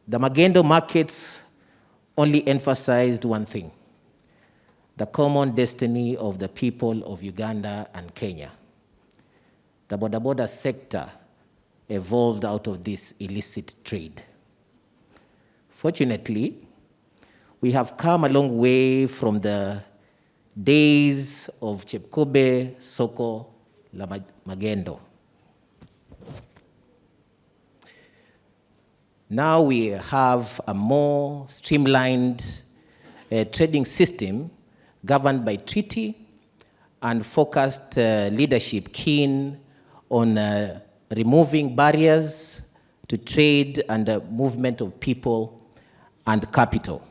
The Magendo markets only emphasized one thing: the common destiny of the people of Uganda and Kenya. The boda sector evolved out of this illicit trade. Fortunately, we have come a long way from the days of Chepkobe, Soko, La Magendo. Now we have a more streamlined trading system governed by treaty and focused leadership keen on removing barriers to trade and the movement of people and capital.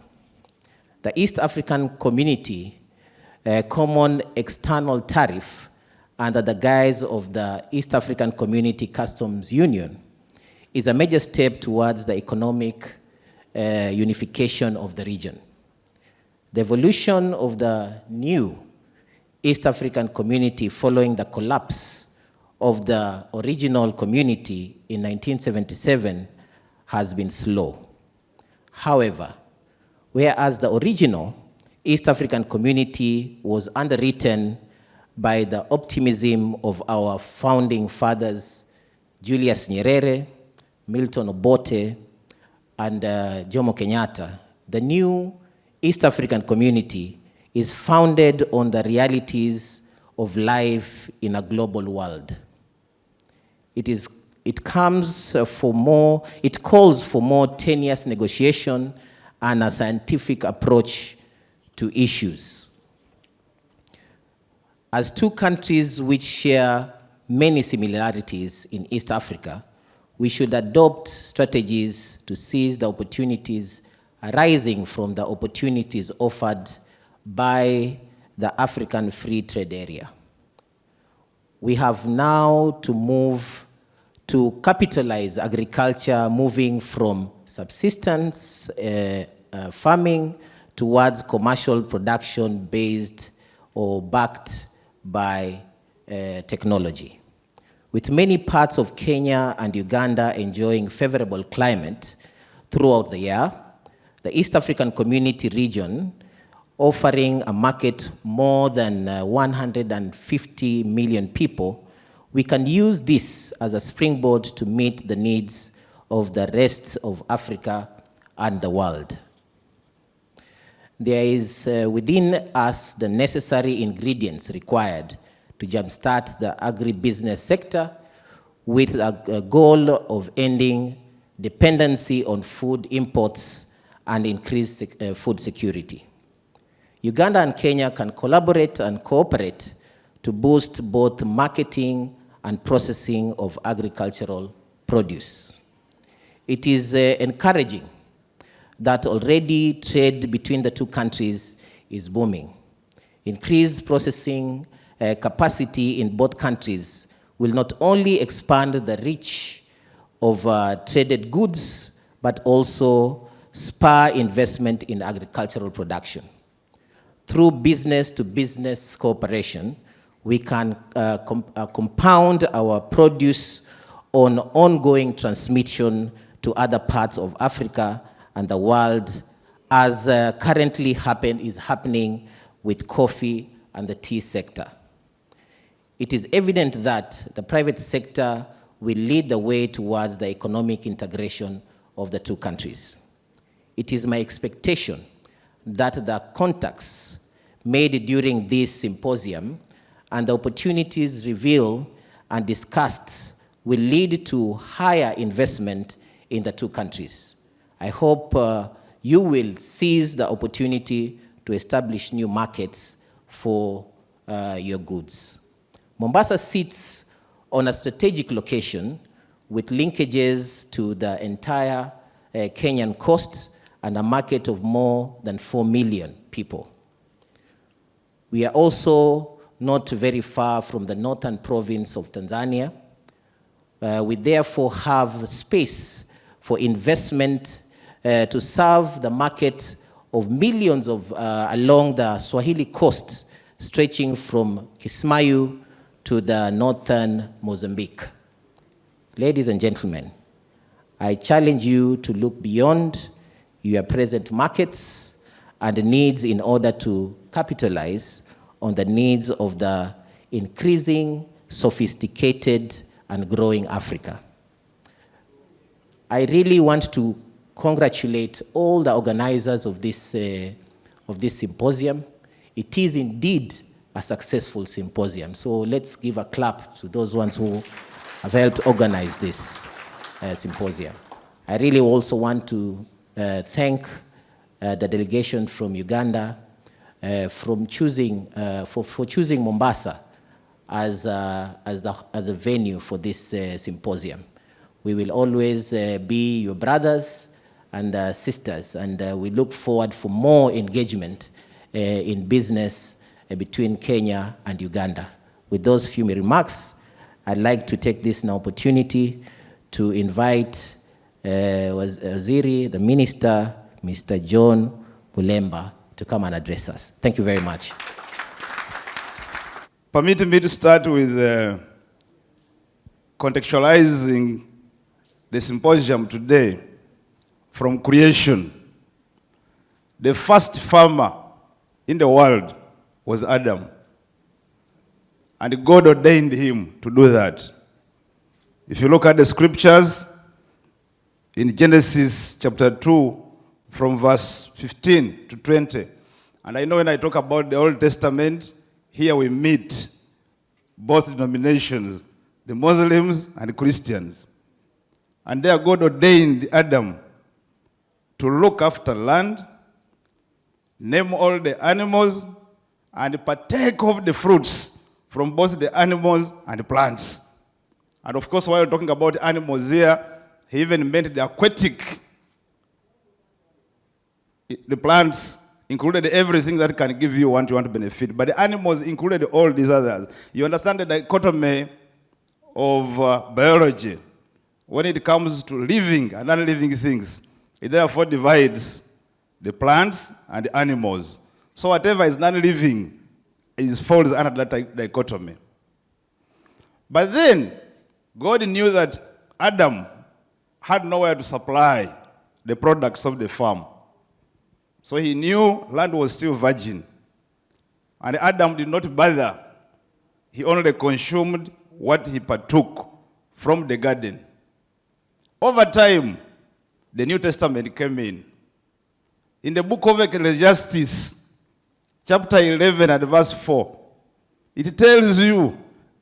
The East African Community Common External Tariff under the guise of the East African Community Customs Union is a major step towards the economic unification of the region. The evolution of the new East African Community following the collapse of the original community in 1977 has been slow. However, whereas the original East African Community was underwritten by the optimism of our founding fathers, Julius Nyerere, Milton Obote, and Jomo Kenyatta, the new East African community is founded on the realities of life in a global world. It calls for more tenuous negotiation and a scientific approach to issues. As two countries which share many similarities in East Africa, we should adopt strategies to seize the opportunities arising from the opportunities offered by the African Free Trade Area. We have now to move to capitalize agriculture, moving from subsistence farming towards commercial production based or backed by technology. With many parts of Kenya and Uganda enjoying favorable climate throughout the year, the East African Community region offering a market more than 150 million people, we can use this as a springboard to meet the needs of the rest of Africa and the world. There is within us the necessary ingredients required to jumpstart the agribusiness sector with a goal of ending dependency on food imports and increase food security. Uganda and Kenya can collaborate and cooperate to boost both marketing and processing of agricultural produce. It is encouraging that already trade between the two countries is booming. Increased processing capacity in both countries will not only expand the reach of traded goods, but also spur investment in agricultural production. Through business-to-business cooperation, we can compound our produce on ongoing transmission to other parts of Africa and the world, as currently is happening with coffee and the tea sector. It is evident that the private sector will lead the way towards the economic integration of the two countries. It is my expectation that the contacts made during this symposium and the opportunities revealed and discussed will lead to higher investment in the two countries. I hope you will seize the opportunity to establish new markets for your goods. Mombasa sits on a strategic location with linkages to the entire Kenyan coast and a market of more than 4 million people. We are also not very far from the northern province of Tanzania. We therefore have space for investment to serve the market of millions along the Swahili coast, stretching from Kismayu to the northern Mozambique. Ladies and gentlemen, I challenge you to look beyond your present markets and needs in order to capitalize on the needs of the increasing, sophisticated, and growing Africa. I really want to congratulate all the organizers of this symposium. It is indeed a successful symposium. So let's give a clap to those ones who have helped organize this symposium. I really also want to thank the delegation from Uganda for choosing Mombasa as the venue for this symposium. We will always be your brothers and sisters, and we look forward for more engagement in business between Kenya and Uganda. With those few remarks, I'd like to take this opportunity to invite Waziri, the Minister, Mr. John Bulemba, to come and address us. Thank you very much. Permit me to start with contextualizing the symposium today from creation. The first farmer in the world was Adam, and God ordained him to do that. If you look at the scriptures, in Genesis chapter 2, from verse 15 to 20. And I know when I talk about the Old Testament, here we meet both denominations, the Muslims and Christians. And there God ordained Adam to look after land, name all the animals, and partake of the fruits from both the animals and the plants. And of course, while talking about animals here, he even meant the aquatic. The plants included everything that can give you what you want to benefit, but the animals included all these others. You understand the dichotomy of biology. When it comes to living and non-living things, it therefore divides the plants and the animals. So whatever is non-living falls under that dichotomy. But then, God knew that Adam had nowhere to supply the products of the farm. So he knew land was still virgin. And Adam did not bother. He only consumed what he partook from the garden. Over time, the New Testament came in. In the book of Ecclesiastes, chapter 11 and verse 4, it tells you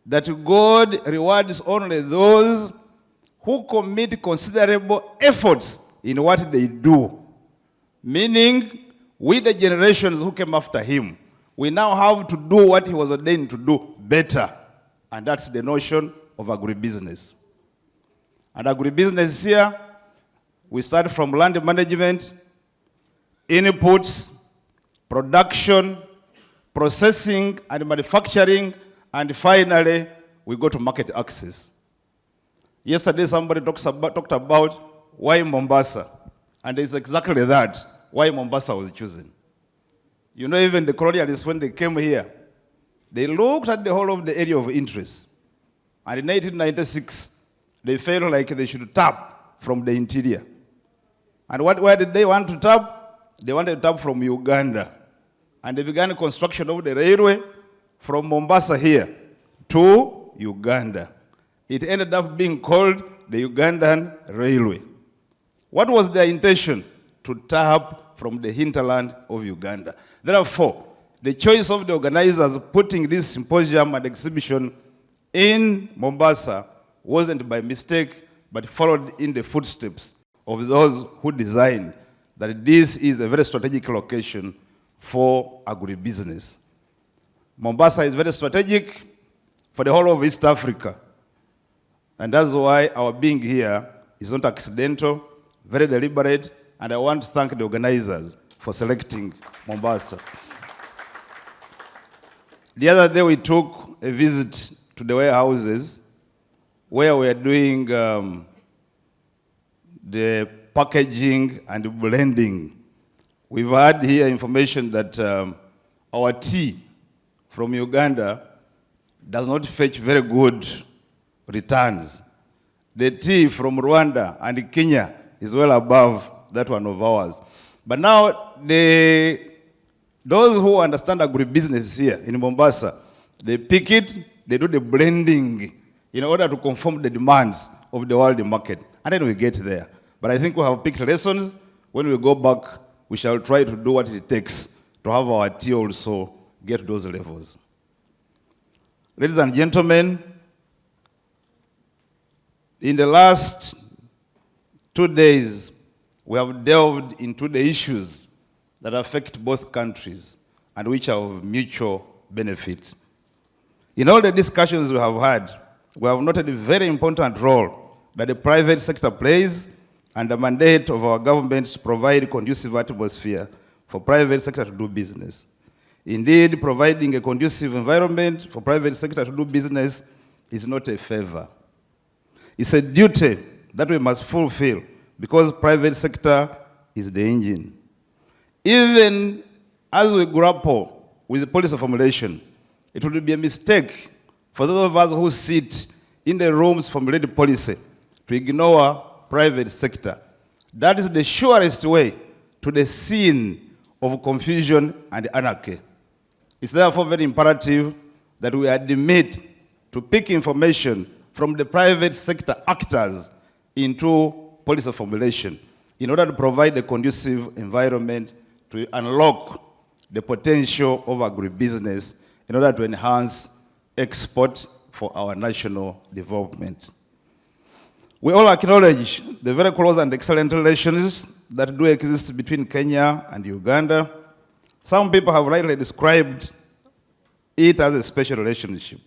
that God rewards only those who commit considerable efforts in what they do. Meaning, we the generations who came after him, we now have to do what he was ordained to do better. And that's the notion of agribusiness. And agribusiness here, we start from land management, inputs, production, processing and manufacturing, and finally, we go to market access. Yesterday, somebody talked about why Mombasa. And it's exactly that, why Mombasa was chosen. You know, even the colonialists, when they came here, they looked at the whole of the area of interest. And in 1896, they felt like they should tap from the interior. And where did they want to tap? They wanted to tap from Uganda. And they began construction of the railway from Mombasa here to Uganda. It ended up being called the Ugandan Railway. What was their intention? To tap from the hinterland of Uganda. Therefore, the choice of the organizers putting this symposium and exhibition in Mombasa wasn't by mistake, but followed in the footsteps of those who designed that this is a very strategic location for agribusiness. Mombasa is very strategic for the whole of East Africa. And that's why our being here is not accidental, very deliberate, and I want to thank the organizers for selecting Mombasa. The other day we took a visit to the warehouses where we are doing the packaging and blending. We've had here information that our tea from Uganda does not fetch very good returns. The tea from Rwanda and Kenya is well above that one of ours. But now, those who understand agribusiness here in Mombasa, they pick it, they do the blending in order to conform the demands of the world market. And then we get there. But I think we have picked lessons. When we go back, we shall try to do what it takes to have our tea also get those levels. Ladies and gentlemen, in the last 2 days, we have delved into the issues that affect both countries and which are of mutual benefit. In all the discussions we have had, we have noted a very important role that the private sector plays and the mandate of our governments to provide a conducive atmosphere for private sector to do business. Indeed, providing a conducive environment for private sector to do business is not a favor. It's a duty that we must fulfill because private sector is the engine. Even as we grapple with the policy formulation, it would be a mistake for those of us who sit in the rooms formulated policy to ignore private sector. That is the surest way to the scene of confusion and anarchy. It's therefore very imperative that we admit to pick information from the private sector actors into policy formulation. in order to provide a conducive environment to unlock the potential of agribusiness in order to enhance export for our national development. We all acknowledge the very close and excellent relations that do exist between Kenya and Uganda. Some people have rightly described it as a special relationship.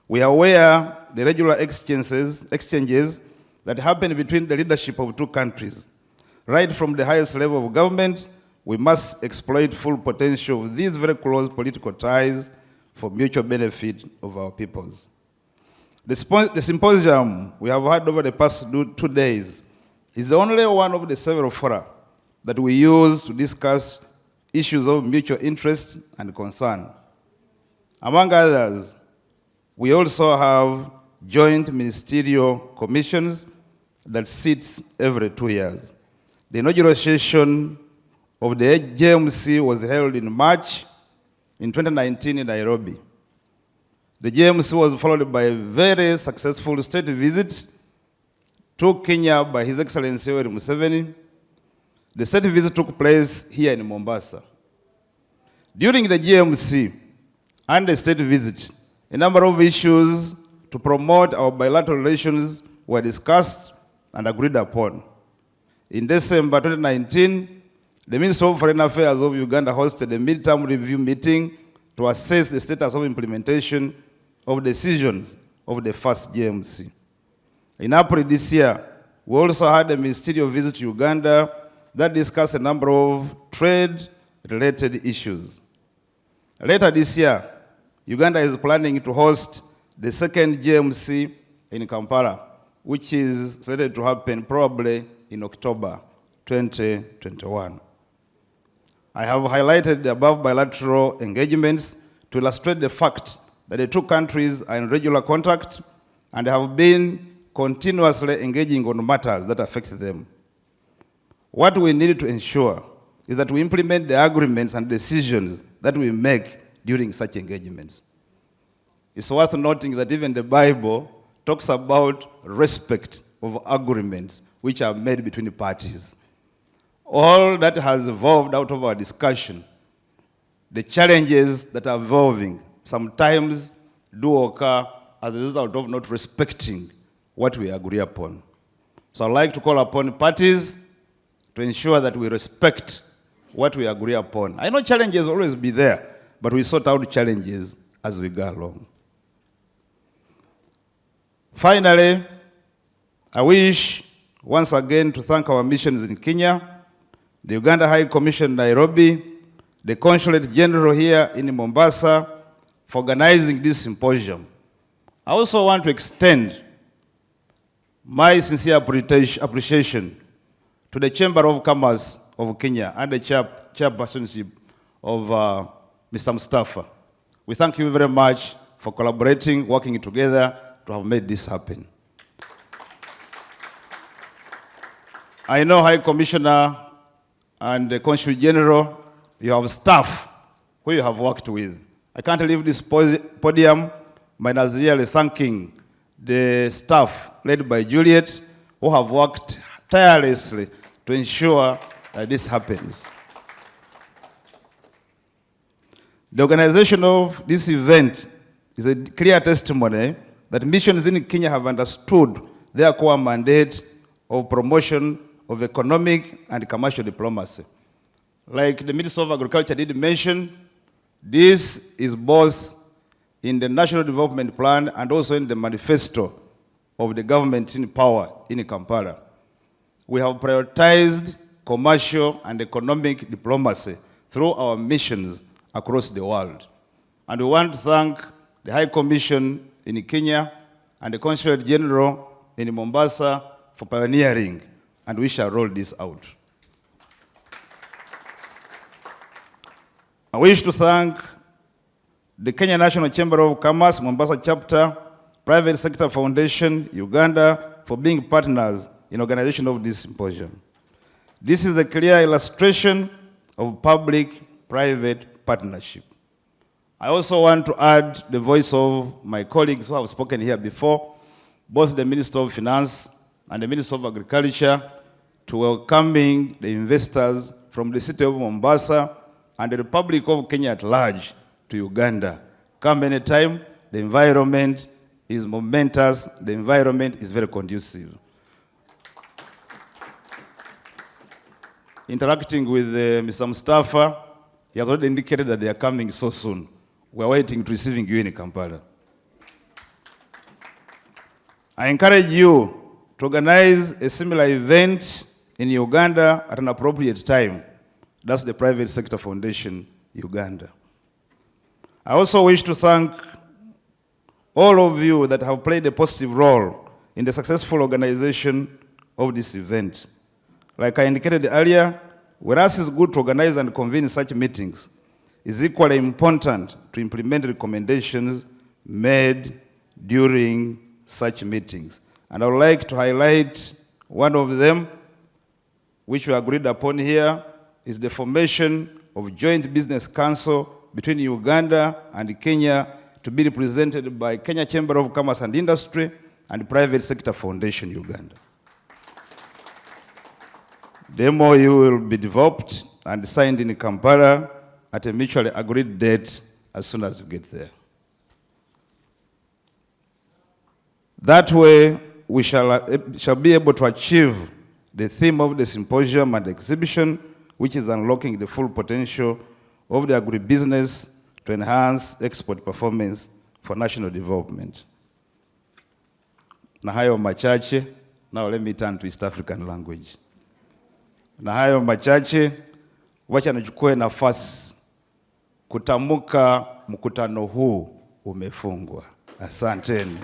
We are aware the regular exchanges that happen between the leadership of two countries. Right from the highest level of government, we must exploit full potential of these very close political ties for mutual benefit of our peoples. The symposium we have had over the past 2 days is only one of the several fora that we use to discuss issues of mutual interest and concern. Among others, we also have joint ministerial commissions that sit every 2 years. The inaugural session of the JMC was held in March in 2019 in Nairobi. The JMC was followed by a very successful state visit to Kenya by His Excellency Yoweri Museveni. The state visit took place here in Mombasa. During the JMC and the state visit, a number of issues to promote our bilateral relations were discussed and agreed upon. In December 2019, the Minister of Foreign Affairs of Uganda hosted a midterm review meeting to assess the status of implementation of decisions of the first JMC. In April this year, we also had a ministerial visit to Uganda that discussed a number of trade-related issues. Later this year, Uganda is planning to host the second JMC in Kampala, which is slated to happen probably in October 2021. I have highlighted the above bilateral engagements to illustrate the fact that the two countries are in regular contact and have been continuously engaging on matters that affect them. What we need to ensure is that we implement the agreements and decisions that we make during such engagements. It's worth noting that even the Bible talks about respect of agreements which are made between the parties. All that has evolved out of our discussion, the challenges that are evolving sometimes do occur as a result of not respecting what we agree upon. So I'd like to call upon parties to ensure that we respect what we agree upon. I know challenges will always be there, but we sort out challenges as we go along. Finally, I wish once again to thank our missions in Kenya, the Uganda High Commission in Nairobi, the Consulate General here in Mombasa for organizing this symposium. I also want to extend my sincere appreciation to the Chamber of Commerce of Kenya and the chairpersonship of Mr. Mustafa. We thank you very much for collaborating, working together to have made this happen. I know High Commissioner and the Consul General, you have staff who you have worked with. I can't leave this podium minus really thanking the staff led by Juliet who have worked tirelessly to ensure that this happens. The organization of this event is a clear testimony that missions in Kenya have understood their core mandate of promotion of economic and commercial diplomacy. Like the Minister of Agriculture did mention, this is both in the National Development Plan and also in the manifesto of the government in power in Kampala. We have prioritized commercial and economic diplomacy through our missions across the world. And we want to thank the High Commission in Kenya and the Consulate General in Mombasa for pioneering, and we shall roll this out. I wish to thank the Kenya National Chamber of Commerce, Mombasa Chapter, Private Sector Foundation, Uganda, for being partners in organization of this symposium. This is a clear illustration of public-private partnership. I also want to add the voice of my colleagues who have spoken here before, both the Minister of Finance and the Minister of Agriculture, to welcoming the investors from the city of Mombasa and the Republic of Kenya at large to Uganda. Come anytime, the environment is momentous, the environment is very conducive. Interacting with Mr. Mustafa, he has already indicated that they are coming so soon. We are waiting to receiving you in Kampala. I encourage you to organize a similar event in Uganda at an appropriate time. That's the Private Sector Foundation, Uganda. I also wish to thank all of you that have played a positive role in the successful organization of this event. Like I indicated earlier, whereas it's good to organize and convene such meetings, it's equally important to implement recommendations made during such meetings. And I would like to highlight one of them, which we agreed upon here, is the formation of Joint Business Council between Uganda and Kenya to be represented by Kenya Chamber of Commerce and Industry and Private Sector Foundation Uganda. The MOU will be developed and signed in Kampala at a mutually agreed date as soon as you get there. That way, we shall be able to achieve the theme of the symposium and exhibition, which is unlocking the full potential of the agribusiness to enhance export performance for national development. Na hayo machache, now let me turn to East African language. Na hayo machache, wacha nichukue nafasi kutamka mkutano huu umefungwa. Asanteni.